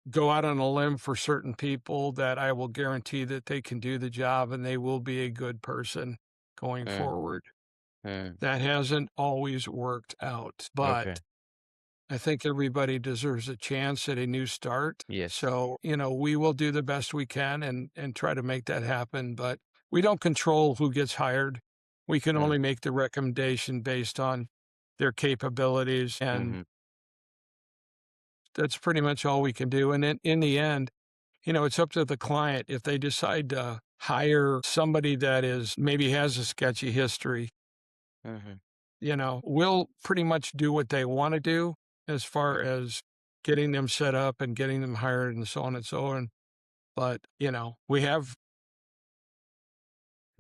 go out on a limb for certain people that I will guarantee that they can do the job and they will be a good person going mm, forward. mm. That hasn't always worked out, Okay. but I think everybody deserves a chance at a new start. Yes. So, we will do the best we can and try to make that happen, but we don't control who gets hired. We can Mm, only make the recommendation based on their capabilities, and mhm, that's pretty much all we can do. And then in the end, it's up to the client if they decide to hire somebody that is maybe has a sketchy history. mhm, We'll pretty much do what they want to do as far mm. as getting them set up and getting them hired and so on and so on. But,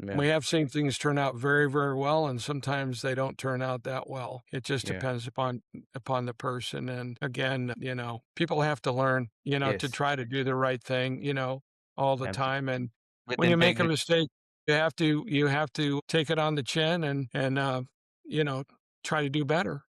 Yeah. we have seen things turn out very, very well, and sometimes they don't turn out that well. It just Yeah. depends upon the person. And again, people have to learn, to Yes. try to do the right thing, all the Absolutely. time. And With when you make a integrity. mistake, you have to take it on the chin and you know, try to do better,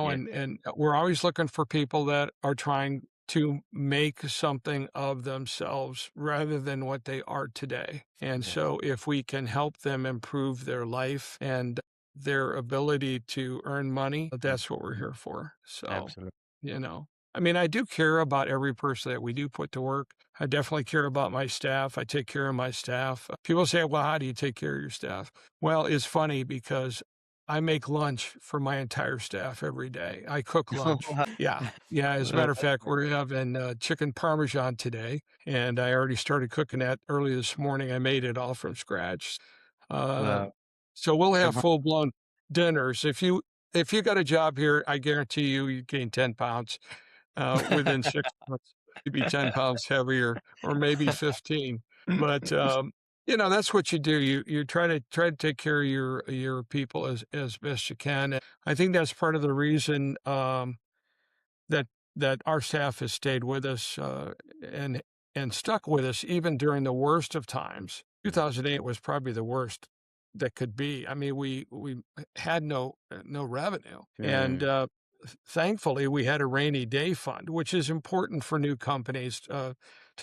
Yes. and we're always looking for people that are trying to make something of themselves rather than what they are today. And Yes. so if we can help them improve their life and their ability to earn money, Mm, that's what we're here for. So, absolutely. you know, I mean, I do care about every person that we do put to work. I definitely care about my staff. I take care of my staff. People say, well, how do you take care of your staff? Well, it's funny because I make lunch for my entire staff every day. I cook lunch. Yeah. Yeah. As a Oh, matter of that's fact, great. we're having chicken parmesan today, and I already started cooking that early this morning. I made it all from scratch. Uh, Wow. so we'll have Somehow- full blown dinners. If you got a job here, I guarantee you gain 10 pounds within 6 months. You'd be 10 pounds heavier, or maybe 15. But That's what you do. You try to take care of your people as best you can. And I think that's part of the reason that that our staff has stayed with us and stuck with us even during the worst of times. Mm. 2008 was probably the worst that could be. I mean, we had no revenue, and Mm. thankfully we had a rainy day fund, which is important for new companies to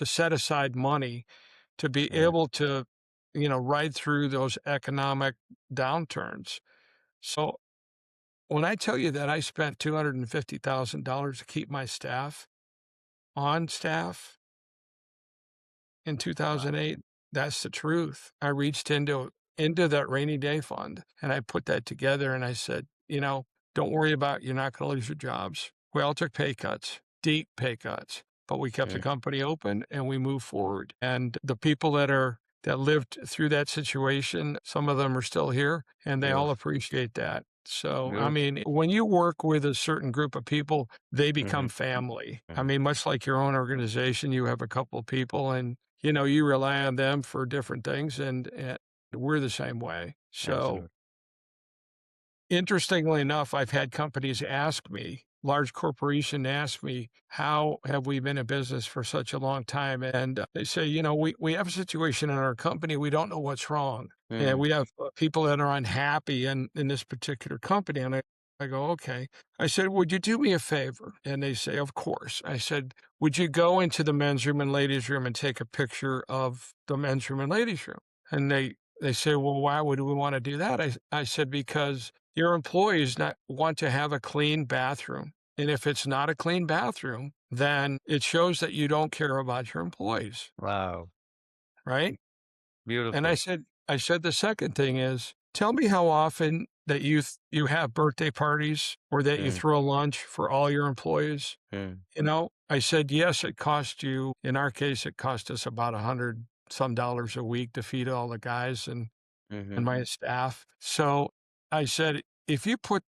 set aside money to be Mm. able to ride through those economic downturns. So when I tell you that I spent $250,000 to keep my staff on staff in Wow. 2008, that's the truth. I reached into that rainy day fund and I put that together and I said, don't worry about you're not going to lose your jobs. We all took pay cuts, deep pay cuts, but we kept the Mm. company open and we moved forward. And the people that lived through that situation, some of them are still here and they all Beautiful. appreciate that. So, I Beautiful. mean, when you work with a certain group of people, they become Mhm. family. I Mhm. mean, much like your own organization, you have a couple of people and you rely on them for different things, and we're the same way. So, Absolutely. interestingly enough, I've had companies ask me, large corporation ask me, how have we been in business for such a long time? And they say, we have a situation in our company. We don't know what's wrong. And Mm. we have people that are unhappy in this particular company. And I go, okay. I said, would you do me a favor? And they say, of course. I said, would you go into the men's room and ladies' room and take a picture of the men's room and ladies' room? And they say, well, why would we want to do that? I said, because your employees not want to have a clean bathroom. And if it's not a clean bathroom, then it shows that you don't care about your employees, Wow. right? And Beautiful. I said the second thing is, tell me how often that you have birthday parties or that you Mm. throw lunch for all your employees. Mm. I said, yes, it cost you. In our case, it cost us about 100 some dollars a week to feed all the guys and Mhm. my staff. So I said, if you put,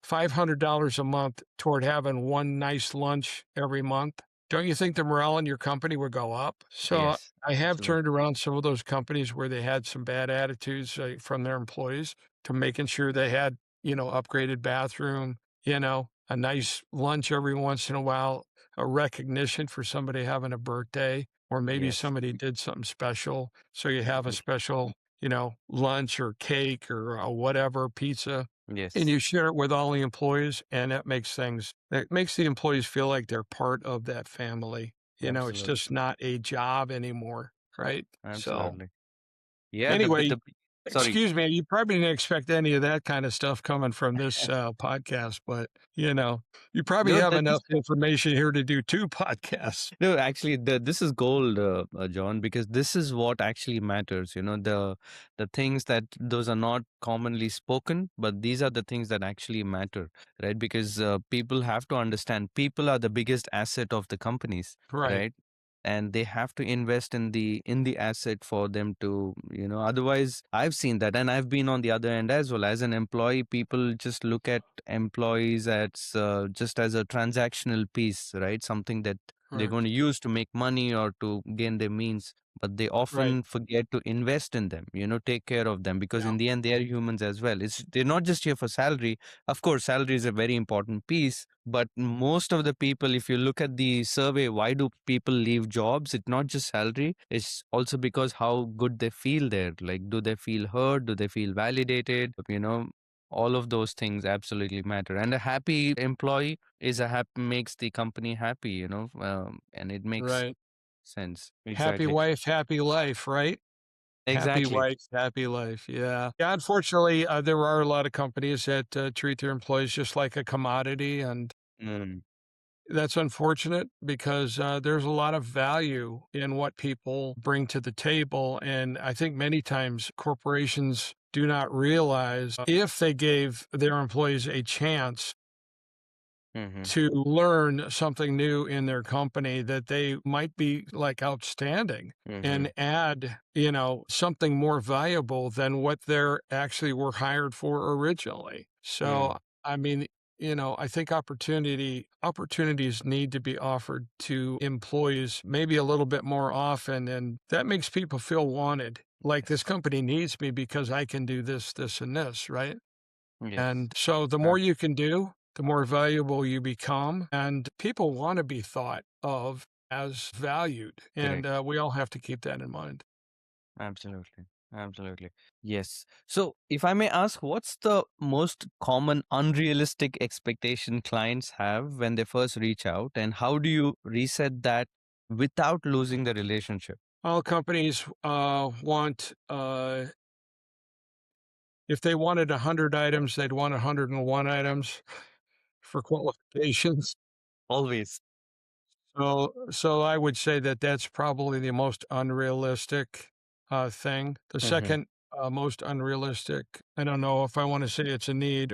$500 a month toward having one nice lunch every month, don't you think the morale in your company would go up? So Yes. I have Absolutely. turned around some of those companies where they had some bad attitudes from their employees to making sure they had, upgraded bathroom, a nice lunch every once in a while, a recognition for somebody having a birthday, or maybe Yes. somebody did something special. So you have a Mm. special lunch or cake or whatever, pizza, and Yes. you share it with all the employees, and that makes the employees feel like they're part of that family. It's Absolutely. just not a job anymore, right? So, Absolutely. Yeah. anyway, Sorry. excuse me, you probably didn't expect any of that kind of stuff coming from this podcast, but you probably No, have that this enough information here to do 2 podcasts. No, actually, this is gold, John, because this is what actually matters. The things that those are not commonly spoken, but these are the things that actually matter, right? Because people have to understand people are the biggest asset of the companies, Right, right? And they have to invest in the asset for them to, otherwise I've seen that, and I've been on the other end as well. As an employee, people just look at employees as just as a transactional piece, right? Something that they're going correct. to use to make money or to gain their means, but they Right. often forget to invest in them, take care of them, because Yeah, in the end they are humans as well. They're not just here for salary. Of course salary is a very important piece, but most of the people, if you look at the survey, why do people leave jobs? It's not just salary, it's also because how good they feel there. Like, do they feel heard, do they feel validated? All of those things absolutely matter, and a happy employee is a happy makes the company happy, and it makes right. sense. Happy Exactly. wife, happy life, right? Happy Exactly. wife, happy life. Yeah. Yeah. Unfortunately, there are a lot of companies that treat their employees just like a commodity. And Mm. that's unfortunate because there's a lot of value in what people bring to the table. And I think many times corporations do not realize if they gave their employees a chance Mm-hmm. to learn something new in their company that they might be like outstanding Mm-hmm. and add, something more valuable than what they're actually were hired for originally. So, Mm. I mean, I think opportunities need to be offered to employees maybe a little bit more often, and that makes people feel wanted. Like this Yes. company needs me because I can do this, this, and this, right? Yes. And so the more you can do, the more valuable you become, and people want to be thought of as valued. And Correct. we all have to keep that in mind. Absolutely. Absolutely. Yes. So, if I may ask, what's the most common unrealistic expectation clients have when they first reach out, and how do you reset that without losing the relationship? All companies if they wanted 100 items, they'd want 101 items for qualifications. Always. So I would say that that's probably the most unrealistic thing. The Mm-hmm. second most unrealistic, I don't know if I want to say it's a need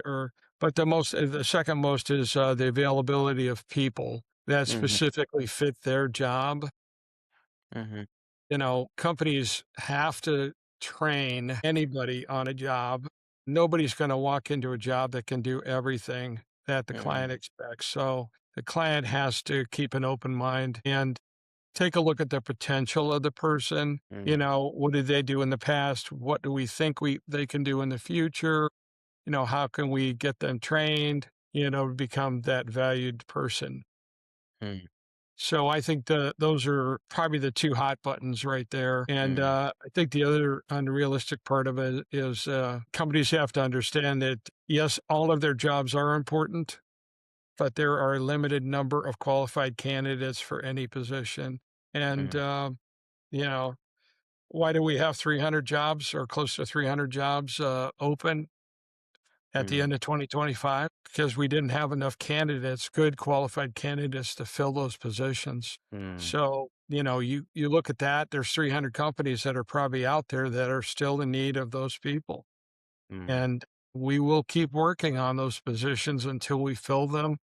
but the second most is the availability of people that Mm-hmm. specifically fit their job. Mm-hmm. Companies have to train anybody on a job. Nobody's going to walk into a job that can do everything that the Mm-hmm. client expects. So the client has to keep an open mind and take a look at the potential of the person. What did they do in the past? What do we think they can do in the future? How can we get them trained, to become that valued person? Mm-hmm. So I think those are probably the 2 hot buttons right there, and, Mm-hmm. I think the other unrealistic part of it is, companies have to understand that, yes, all of their jobs are important, but there are a limited number of qualified candidates for any position, and, you know, why do we have 300 jobs or close to 300 jobs, open at the Mm-hmm. end of 2025? Because we didn't have enough candidates, good qualified candidates to fill those positions. Mm-hmm. So, you look at that, there's 300 companies that are probably out there that are still in need of those people. And we will keep working on those positions until we fill them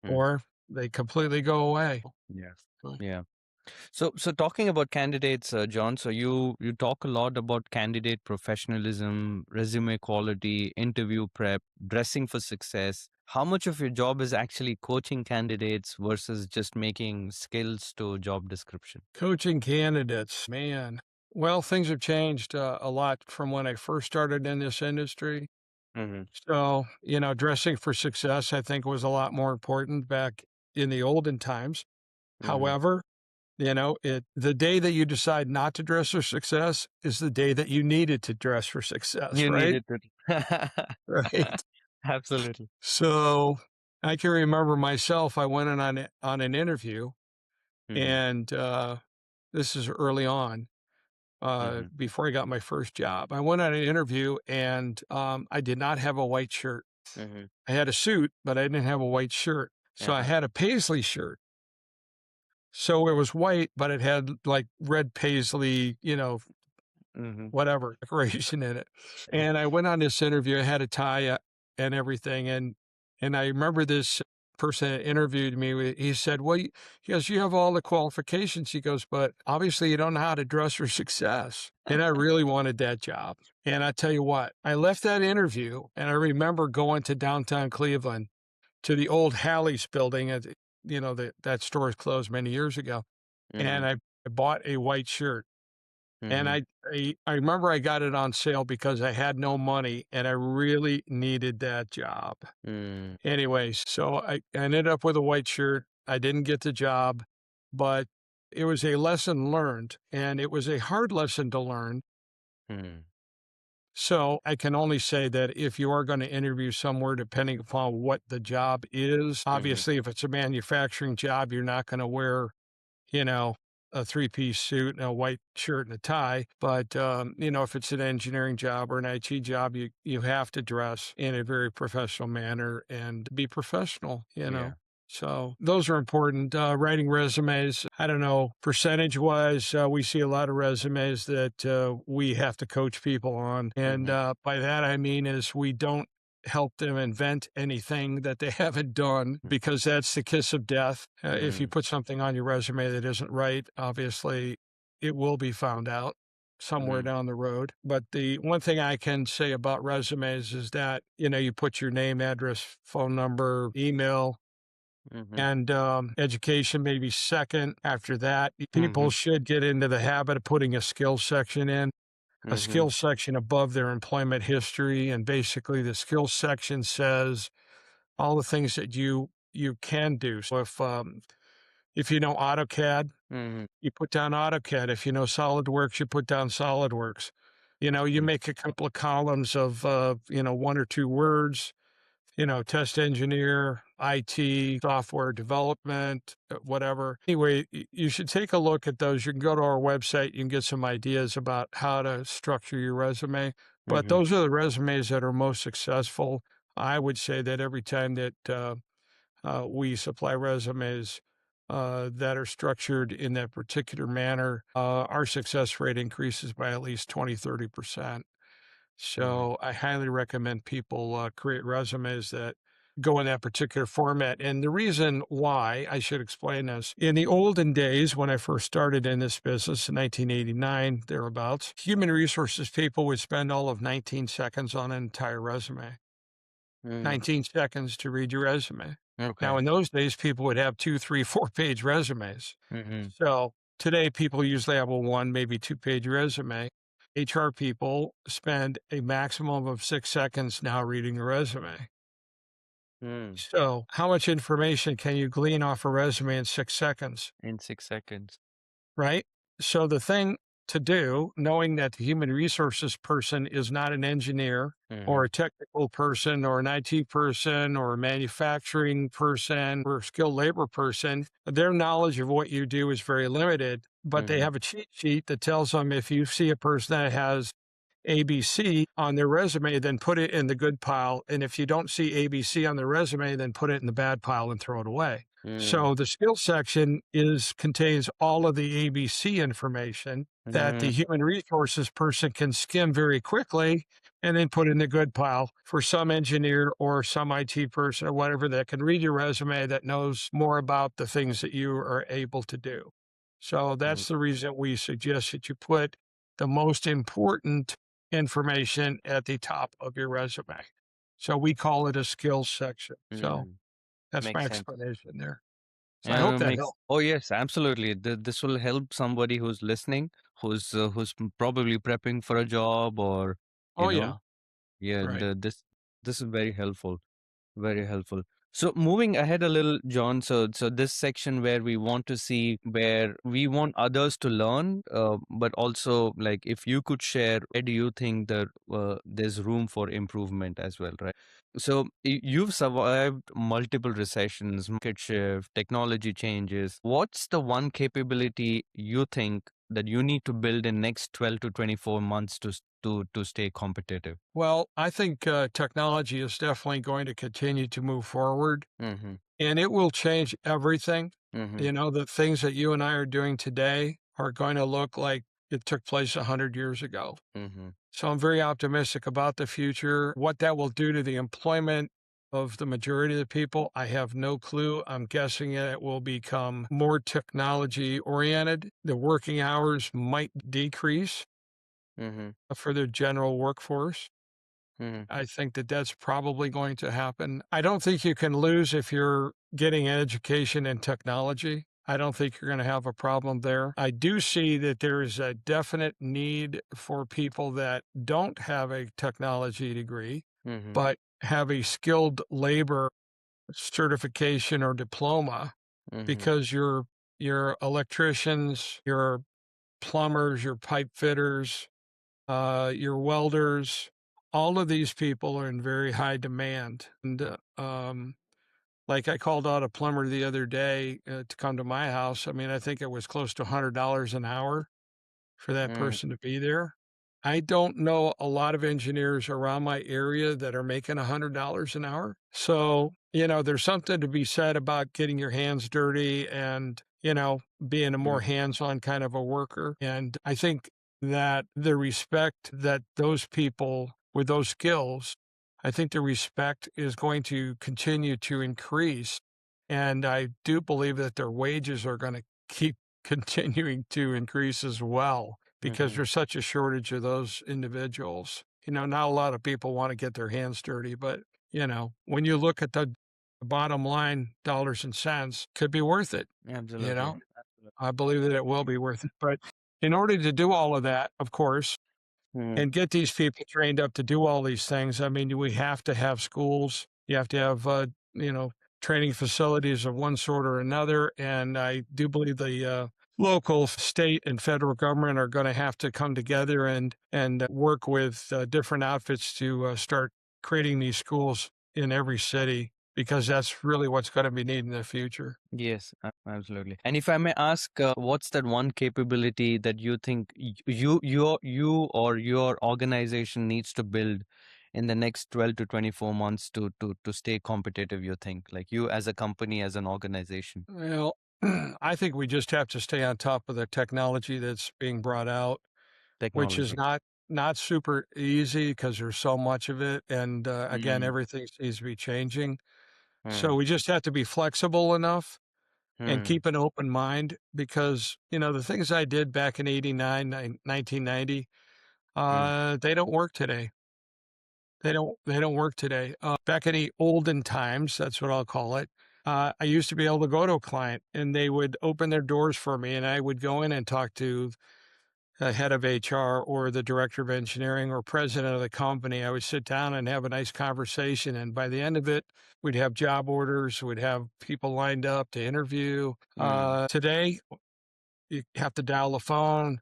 Mm-hmm. or they completely go away. Yeah. Yeah. So talking about candidates, John, so you talk a lot about candidate professionalism, resume quality, interview prep, dressing for success. How much of your job is actually coaching candidates versus just making skills to job description? Coaching candidates, man. Well, things have changed a lot from when I first started in this industry. Mm-hmm. So, dressing for success, I think, was a lot more important back in the olden times. Mm-hmm. However, the day that you decide not to dress for success is the day that you needed to dress for success, You right? needed to. Right. Absolutely. So I can remember myself, I went in on an interview Mm-hmm. and this is early on, Mm-hmm. before I got my first job. I went on an interview and I did not have a white shirt. Mm-hmm. I had a suit, but I didn't have a white shirt. So I Uh-huh. had a paisley shirt. So it was white, but it had like red paisley, Mm-hmm. whatever decoration in it. And I went on this interview. I had a tie and everything. And I remember this person that interviewed me. He said, "Well, he goes, you have all the qualifications." He goes, "But obviously you don't know how to dress for success." And I really wanted that job. And I tell you what, I left that interview and I remember going to downtown Cleveland to the old Hallie's building. That store is closed many years ago. And Mm-hmm. I bought a white shirt and Mm-hmm. I remember I got it on sale because I had no money and I really needed that job. Mm-hmm. Anyway, so I ended up with a white shirt. I didn't get the job, but it was a lesson learned and it was a hard lesson to learn. So I can only say that if you are going to interview somewhere, depending upon what the job is, Mm-hmm. obviously, if it's a manufacturing job, you're not going to wear you know, a three-piece suit and a white shirt and a tie. But, if it's an engineering job or an IT job, you have to dress in a very professional manner and be professional. Yeah. So those are important. Writing resumes, I don't know, percentage wise, we see a lot of resumes that we have to coach people on. And Mm-hmm. by that, I mean is we don't help them invent anything that they haven't done because that's the kiss of death. If you Mm-hmm. put something on your resume that isn't right, obviously it will be found out. somewhere Mhm. down the road. But the one thing I can say about resumes is that, you put your name, address, phone number, email, Mhm. and education maybe second. After that, people Mhm. should get into the habit of putting a skill section in, a Mhm. skill section above their employment history. And basically, the skill section says all the things that you can do. So if you know AutoCAD, Mhm. you put down AutoCAD. If you know SolidWorks, you put down SolidWorks. You Mhm. make a couple of columns of, one or two words, test engineer, IT, software development, whatever. Anyway, you should take a look at those. You can go to our website. You can get some ideas about how to structure your resume. But Mhm. those are the resumes that are most successful. I would say that every time that we supply resumes that are structured in that particular manner, our success rate increases by at least 20-30%. Mhm. So I highly recommend people create resumes that go in that particular format. And the reason why I should explain this in the olden days, when I first started in this business in 1989, thereabouts, human resources people would spend all of 19 seconds on an entire resume. Mhm. 19 seconds to read your resume. Now, Okay. in those days, people would have 2, 3, 4 page resumes. Mhm. So today, people usually have a one, maybe two-page resume. HR people spend a maximum of 6 seconds now reading a resume. Mm. So, how much information can you glean off a resume in 6 seconds? In 6 seconds. Right? So the thing to do, knowing that the human resources person is not an engineer or Mhm. a technical person or an IT person or a manufacturing person or a skilled labor person, their knowledge of what you do is very limited, but they Mhm. have a cheat sheet that tells them if you see a person that has ABC on their resume, then put it in the good pile. And if you don't see ABC on the resume, then put it in the bad pile and throw it away. Mm. So the skills section contains all of the ABC information that the Mhm. human resources person can skim very quickly and then put in the good pile for some engineer or some IT person or whatever that can read your resume that knows more about the things that you are able to do. So Mm. that's the reason we suggest that you put the most important information at the top of your resume. So we call it a skills section. So Mm. that's my Makes sense. explanation there. So I hope Yeah, that makes. helped. Oh yes, absolutely. This will help somebody who's listening, probably prepping for a job, or you Oh, know, yeah. yeah. Right. This is very helpful. Very helpful. So moving ahead a little, John. So this section where we want to see where we want others to learn, but also like if you could share, where do you think that there's room for improvement as well, right? So you've survived multiple recessions, market shift, technology changes. What's the one capability you think that you need to build in next 12 to 24 months to stay competitive? Well, I think technology is definitely going to continue to move forward Mm-hmm. and it will change everything. Mm-hmm. The things that you and I are doing today are going to look like it took place 100 years ago. Mm-hmm. So I'm very optimistic about the future. What that will do to the employment of the majority of the people, I have no clue. I'm guessing it will become more technology oriented. The working hours might decrease Mm-hmm. for the general workforce. Mm-hmm. I think that that's probably going to happen. I don't think you can lose if you're getting an education in technology. I don't think you're going to have a problem there. I do see that there is a definite need for people that don't have a technology degree, Mm-hmm. but have a skilled labor certification or diploma Mhm, because your electricians, your plumbers, your pipe fitters, your welders, all of these people are in very high demand. And like I called out a plumber the other day to come to my house. I mean, I think it was close to $100 an hour for that mm, person to be there. I don't know a lot of engineers around my area that are making $100 an hour. So, there's something to be said about getting your hands dirty and, being a more mm, hands on kind of a worker. And I think that the respect that those people with those skills, I think the respect is going to continue to increase. And I do believe that their wages are going to keep continuing to increase as well because there's such a shortage of those individuals. Not a lot of people want to get their hands dirty, but when you look at the bottom line, dollars and cents, could be worth it. You Absolutely. know, I believe that it will be worth it. But in order to do all of that, of course, Mm, and get these people trained up to do all these things, I mean, we have to have schools. You have to have, you know, training facilities of one sort or another. And I do believe the local, state, and federal government are going to have to come together and work with different outfits to start creating these schools in every city because that's really what's going to be needed in the future. yes, absolutely. And if I may ask, what's that one capability that you think you or your organization needs to build in the next 12 to 24 months to stay competitive, you think, like you as a company, as an organization? Well, I think we just have to stay on top of the technology that's being brought out, which is Technology. not super easy because there's so much of it, and, again, Mm, everything seems to be changing. So mm, we just have to be flexible enough and mm, keep an open mind because, the things I did back in '89, 1990, mm, they don't work today. They don't work today. Back in the olden times, that's what I'll call it, I used to be able to go to a client, and they would open their doors for me, and I would go in and talk to the head of HR or the director of engineering or president of the company. I would sit down and have a nice conversation. And by the end of it, we'd have job orders, we'd have people lined up to interview. mm, Today, you have to dial the phone,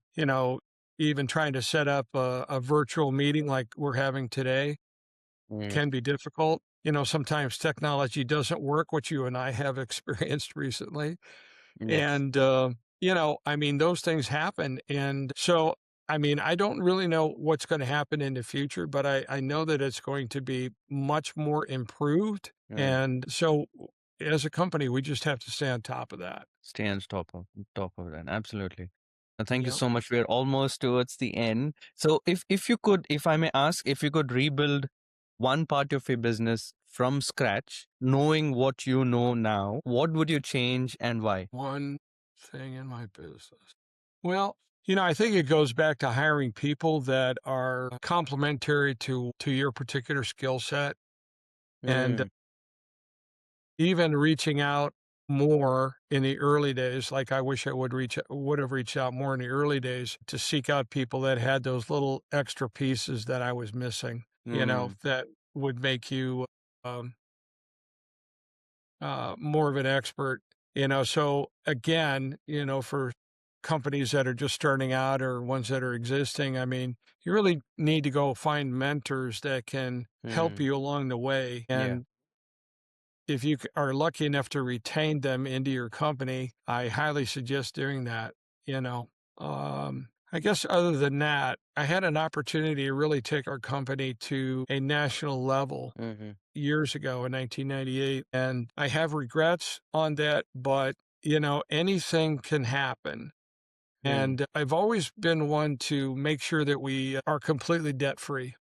even trying to set up a virtual meeting like we're having today mm. can be difficult. Sometimes technology doesn't work, which you and I have experienced recently. Yes. And, I mean, those things happen. And so, I mean, I don't really know what's going to happen in the future, but I know that it's going to be much more improved. Mm. And so, as a company, we just have to stay on top of that. Stay on top of that. Absolutely. Thank you Yep. so much. We're almost towards the end. So if you could, if I may ask, if you could rebuild one part of your business from scratch, knowing what you know now, what would you change and why? One thing in my business. Well, I think it goes back to hiring people that are complementary to your particular skill set and Mm, even reaching out more in the early days. Like I wish I would have reached out more in the early days to seek out people that had those little extra pieces that I was missing, mm, that would make you um, more of an expert. So again, for companies that are just starting out or ones that are existing, I mean, you really need to go find mentors that can help mm. you along the way. Yeah. And if you are lucky enough to retain them into your company, I highly suggest doing that. You know, I guess other than that, I had an opportunity to really take our company to a national level Mm-hmm. years ago in 1998. And I have regrets on that, but anything can happen. Mm, And I've always been one to make sure that we are completely debt free.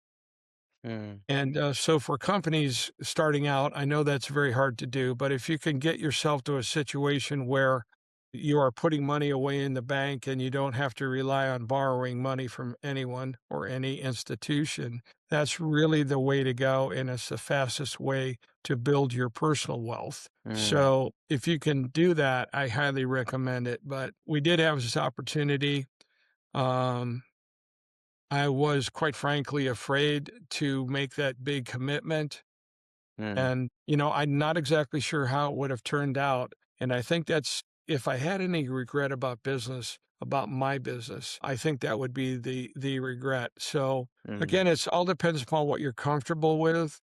mm, And so for companies starting out, I know that's very hard to do, but if you can get yourself to a situation where you are putting money away in the bank and you don't have to rely on borrowing money from anyone or any institution, that's really the way to go. And it's the fastest way to build your personal wealth. mm, So if you can do that, I highly recommend it. But we did have this opportunity. Um, I was quite frankly afraid to make that big commitment. mm, And, I'm not exactly sure how it would have turned out. And I think that's, if I had any regret about business, about my business, I think that would be the regret. So mm, again, it's all depends upon what you're comfortable with.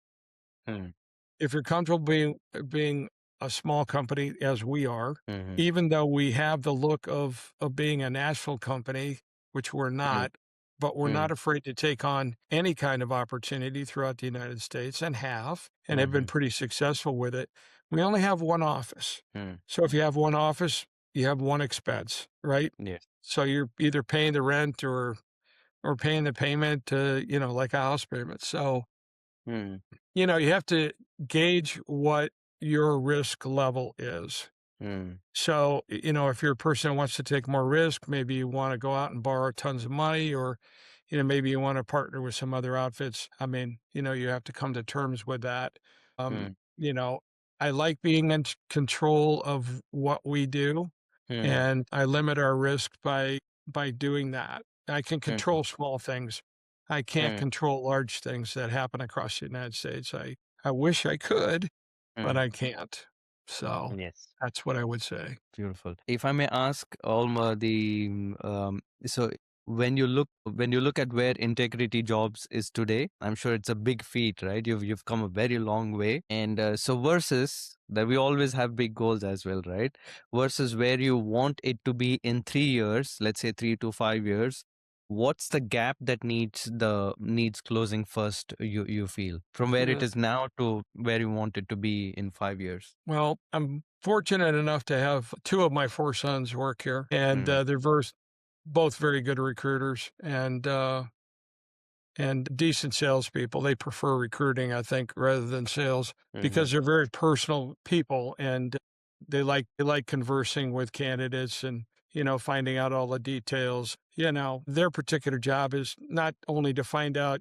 mm, If you're comfortable being a small company as we are, mm, even though we have the look of being a national company, which we're mm, not, but we're not mm, afraid to take on any kind of opportunity throughout the United States and have been mm, pretty successful with it. We only have one office. mm. So if you have one office, you have one expense, right? Yes. So you're either paying the rent or paying the payment, like a house payment. So Mm, you have to gauge what your risk level is. Mm, So, if you're a person who wants to take more risk, maybe you want to go out and borrow tons of money, or, maybe you want to partner with some other outfits. I mean, you have to come to terms with that. Um, mm, you know, I like being in control of what we do, mm, and I limit our risk by doing that. I can mm, control small things. I can't mm, control large things that happen across the United States. I wish I could, but mm. I can't. So Yes. that's what I would say. Beautiful. If I may ask, Alma, so when you look at where integrity jobs is today, I'm sure it's a big feat, right? You've come a very long way, and so versus that we always have big goals as well, right? Versus where you want it to be in 3 years, let's say 3 to 5 years. What's the gap that needs closing first? You feel from where it Uh, is now to where you want it to be in 5 years. well, I'm fortunate enough to have two of my four sons work here, and Mm, they're both very good recruiters and decent salespeople. They prefer recruiting, I think, rather than sales because mm, they're very personal people, and they like conversing with candidates and finding out all the details. Their particular job is not only to find out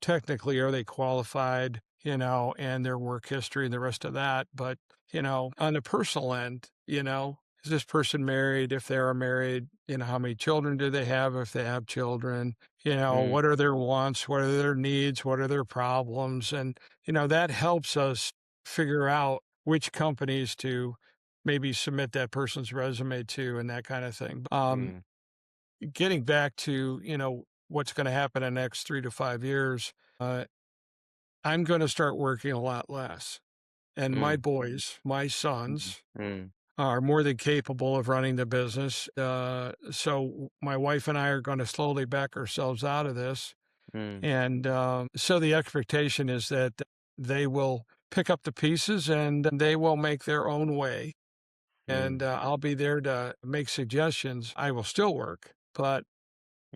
technically are they qualified, and their work history and the rest of that, but on the personal end, is this person married? If they are married, how many children do they have if they have children? mm, What are their wants? What are their needs? What are their problems? And, that helps us figure out which companies to maybe submit that person's resume to and that kind of thing. mm, Getting back to, what's going to happen in the next 3 to 5 years, I'm going to start working a lot less. And my mm. boys, my Mm, sons, mm, are more than capable of running the business. So my wife and I are going to slowly back ourselves out of this. mm, And so the expectation is that they will pick up the pieces and they will make their own way. And mm, I'll be there to make suggestions. I will still work, but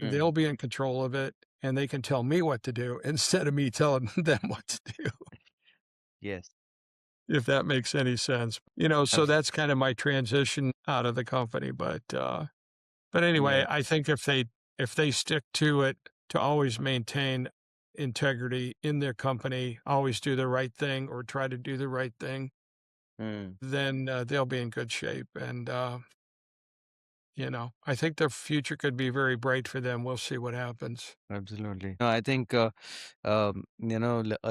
mm. they'll be in control of it and they can tell me what to do instead of me telling them what to do, Yes, if that makes any sense. So abs that's kind of my transition out of the company. But anyway, yes, I think if they stick to it to always maintain integrity in their company, always do the right thing or try to do the right thing, mm, then they'll be in good shape. And I think the future could be very bright for them. We'll see what happens. absolutely. No, I think a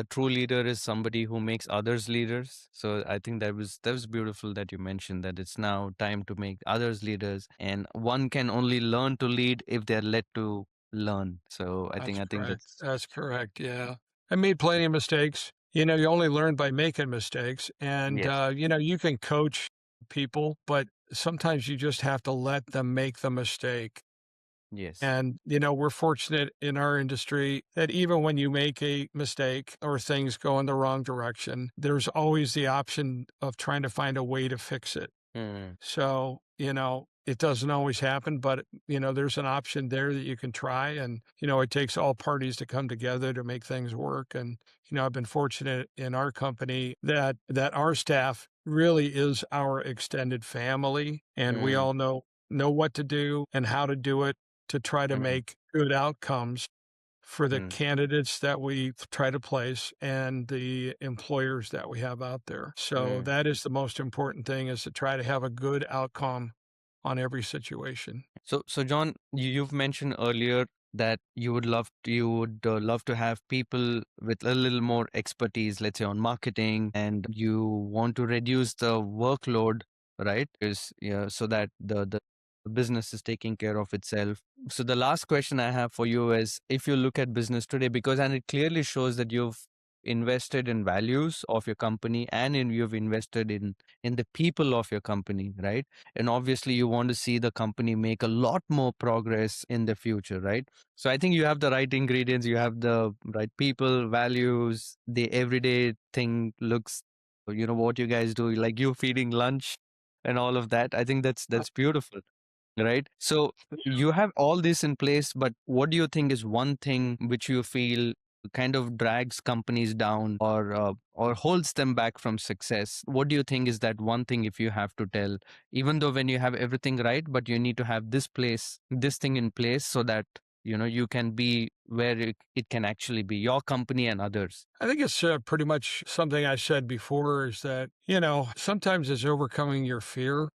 true leader is somebody who makes others leaders. So I think that was beautiful that you mentioned that it's now time to make others leaders, and one can only learn to lead if they're led to learn. So I think That's I think correct. that's That's correct. Yeah. I made plenty of mistakes. You only learn by making mistakes. And, yes, you can coach people, but sometimes you just have to let them make the mistake. yes, And, we're fortunate in our industry that even when you make a mistake or things go in the wrong direction, there's always the option of trying to find a way to fix it. mm, So, it doesn't always happen, but, there's an option there that you can try. And, it takes all parties to come together to make things work. And, I've been fortunate in our company that our staff really is our extended family. And we mm, all know what to do and how to do it to try to mm, make good outcomes for the mm, candidates that we try to place and the employers that we have out there. So mm. that is the most important thing, is to try to have a good outcome on every situation. So John, you've mentioned earlier that you would love to have people with a little more expertise, let's say on marketing, and you want to reduce the workload, right? Is yeah, so that the business is taking care of itself. So the last question I have for you is, if you look at business today, because and it clearly shows that you've invested in values of your company and you've invested in the people of your company, right? And obviously you want to see the company make a lot more progress in the future, right? So I think you have the right ingredients, you have the right people, values, the everyday thing looks, what you guys do, like you feeding lunch and all of that. I think that's beautiful, right? So you have all this in place, but what do you think is one thing which you feel kind of drags companies down or holds them back from success? What do you think is that one thing if you have to tell, even though when you have everything right, but you need to have this thing in place so that you can be where it can actually be your company and others? I think it's pretty much something I said before is that, sometimes it's overcoming your fear.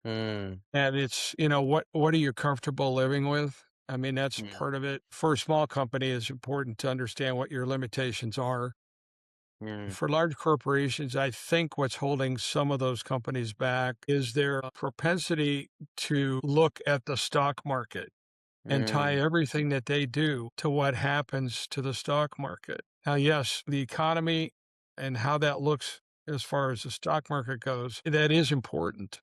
Mm, And it's, what are you comfortable living with? I mean, that's mm, part of it. For a small company, it's important to understand what your limitations are. mm, For large corporations, I think what's holding some of those companies back is their propensity to look at the stock market and tie mm, everything that they do to what happens to the stock market. Now, yes, the economy and how that looks as far as the stock market goes, that is important.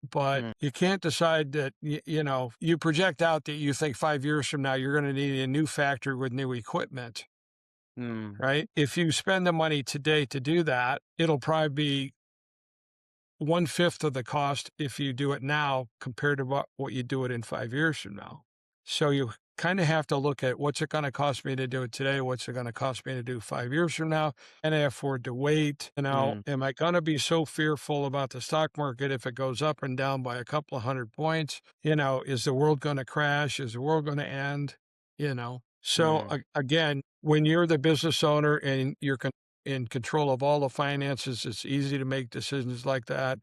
But mm, you can't decide that, you project out that you think 5 years from now you're going to need a new factory with new equipment, mm, right? If you spend the money today to do that, it'll probably be one fifth of the cost if you do it now compared to what you do it in 5 years from now. So you kind of have to look at what's it going to cost me to do it today? What's it going to cost me to do 5 years from now? Can I afford to wait? mm, Am I going to be so fearful about the stock market if it goes up and down by a couple of 100 points? Is the world going to crash? Is the world going to end? So mm, again, when you're the business owner and you're in control of all the finances, it's easy to make decisions like that.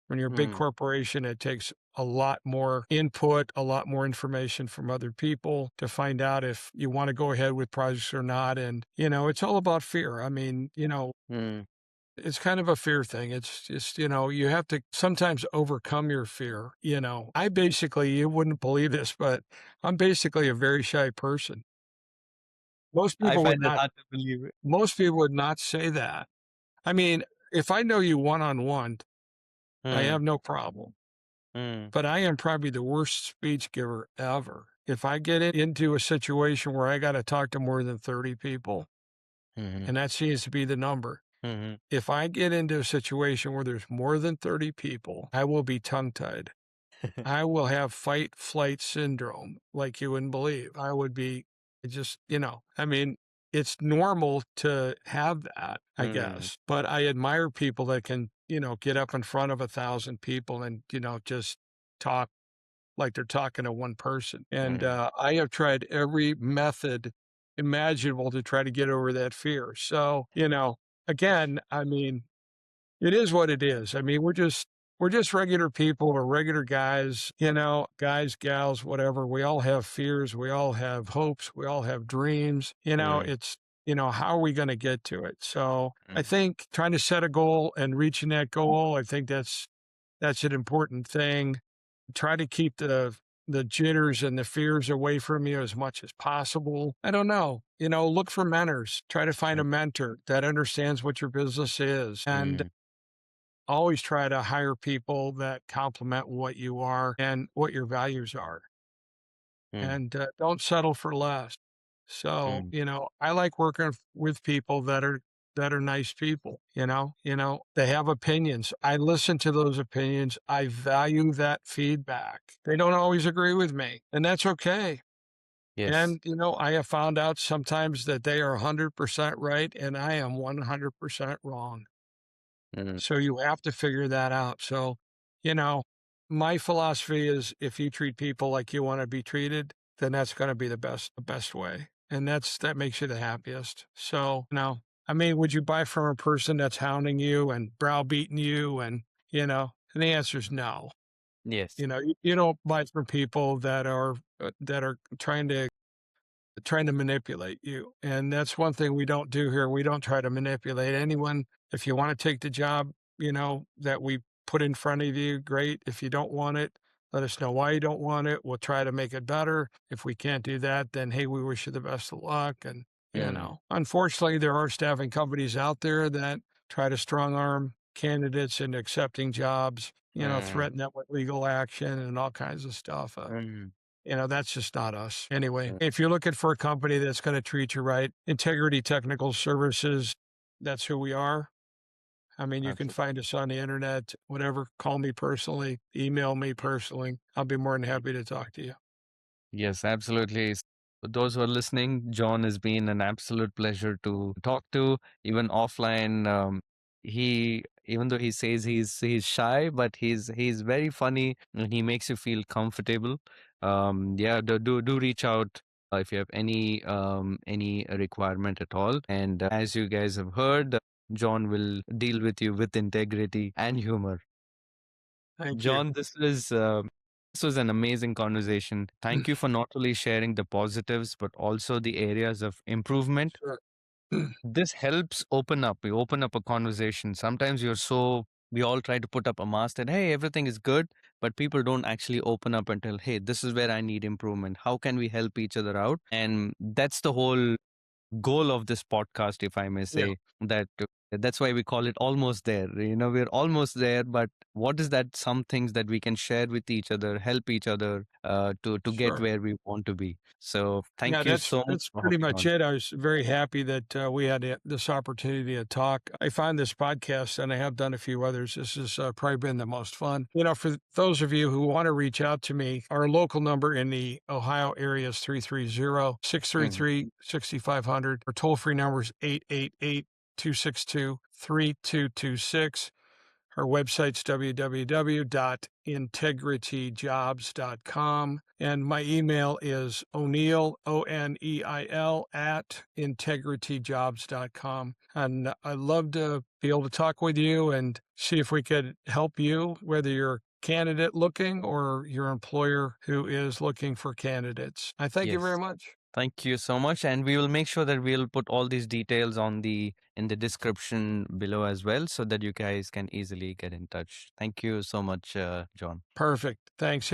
When you're a big mm, corporation, it takes a lot more input, a lot more information from other people to find out if you want to go ahead with projects or not. And, it's all about fear. I mean, mm. it's kind of a fear thing. It's just, you have to sometimes overcome your fear. I basically, you wouldn't believe this, but I'm basically a very shy person. Most I people would find that not, hard to believe. most people would not say that. I mean, if I know you one on one, I Mm, have no problem. mm, But I am probably the worst speech giver ever. If I get into a situation where I got to talk to more than 30 people, mhm, and that seems to be the number, mhm, if I get into a situation where there's more than 30 people, I will be tongue tied. I will have fight flight syndrome like you wouldn't believe. I would be just, I mean, it's normal to have that, I mm, guess. But I admire people that can, get up in front of 1,000 people and, just talk like they're talking to one person. And mm, I have tried every method imaginable to try to get over that fear. So, again, I mean, it is what it is. I mean, we're just regular people. We're regular guys, guys, gals, whatever. We all have fears. We all have hopes. We all have dreams. mm, It's, how are we going to get to it? So I mm, think trying to set a goal and reaching that goal, I think that's an important thing. Try to keep the jitters and the fears away from you as much as possible. I don't know. Look for mentors. Try to find mm, a mentor that understands what your business is. And mm, always try to hire people that complement what you are and what your values are. mm, And don't settle for less. So, mm, I like working with people that are nice people, they have opinions. I listen to those opinions. I value that feedback. They don't always agree with me, and that's okay. yes. And, I have found out sometimes that they are 100% right and I am 100% wrong. Mm, So you have to figure that out. So, you know, my philosophy is if you treat people like you want to be treated, then that's going to be the best way. And that makes you the happiest. So, I mean, would you buy from a person that's hounding you and browbeating you and the answer is no. yes. You don't buy from people that are trying to manipulate you. And that's one thing we don't do here. We don't try to manipulate anyone. If you want to take the job, that we put in front of you, great. If you don't want it, let us know why you don't want it. We'll try to make it better. If we can't do that, then hey, we wish you the best of luck. And, Mm, unfortunately, there are staffing companies out there that try to strong arm candidates into accepting jobs, mm, threaten them with legal action and all kinds of stuff. mm, That's just not us. Anyway, mm, if you're looking for a company that's going to treat you right, Integrity Technical Services, that's who we are. I mean, you can absolutely. find us on the internet, whatever. Call me personally, email me personally. I'll be more than happy to talk to you. Yes, absolutely. For those who are listening, John has been an absolute pleasure to talk to, even offline. He, even though he says he's shy, but he's very funny and he makes you feel comfortable. Yeah, do reach out if you have any requirement at all. And as you guys have heard, John will deal with you with integrity and humor. Thank you. John, this was an amazing conversation. Thank you for not only sharing the positives but also the areas of improvement. Sure. This helps open up. We open up a conversation. Sometimes we all try to put up a mask that hey, everything is good, but people don't actually open up and tell, hey, this is where I need improvement. How can we help each other out? And that's the whole goal of this podcast, if I may Yeah, say, that that's why we call it almost there. We're almost there, but what is that? Some things that we can share with each other, help each other to get sure. where we want to be. So Yeah, thank you that's so much that's for pretty hopping much on. it. I was very happy that we had this opportunity to talk. I find this podcast, and I have done a few others. This has probably been the most fun. For those of you who want to reach out to me, our local number in the Ohio area is 330 Mm. 633 6500. Our toll free number is 888 262 3226. Our website's www.integrityjobs.com. And my email is O'Neill, Oneil, at integrityjobs.com. And I'd love to be able to talk with you and see if we could help you, whether you're candidate looking or your employer who is looking for candidates. I thank you very Yes. much. Thank you so much. And we will make sure that we'll put all these details in the description below as well so that you guys can easily get in touch. Thank you so much, John. Perfect. Thanks.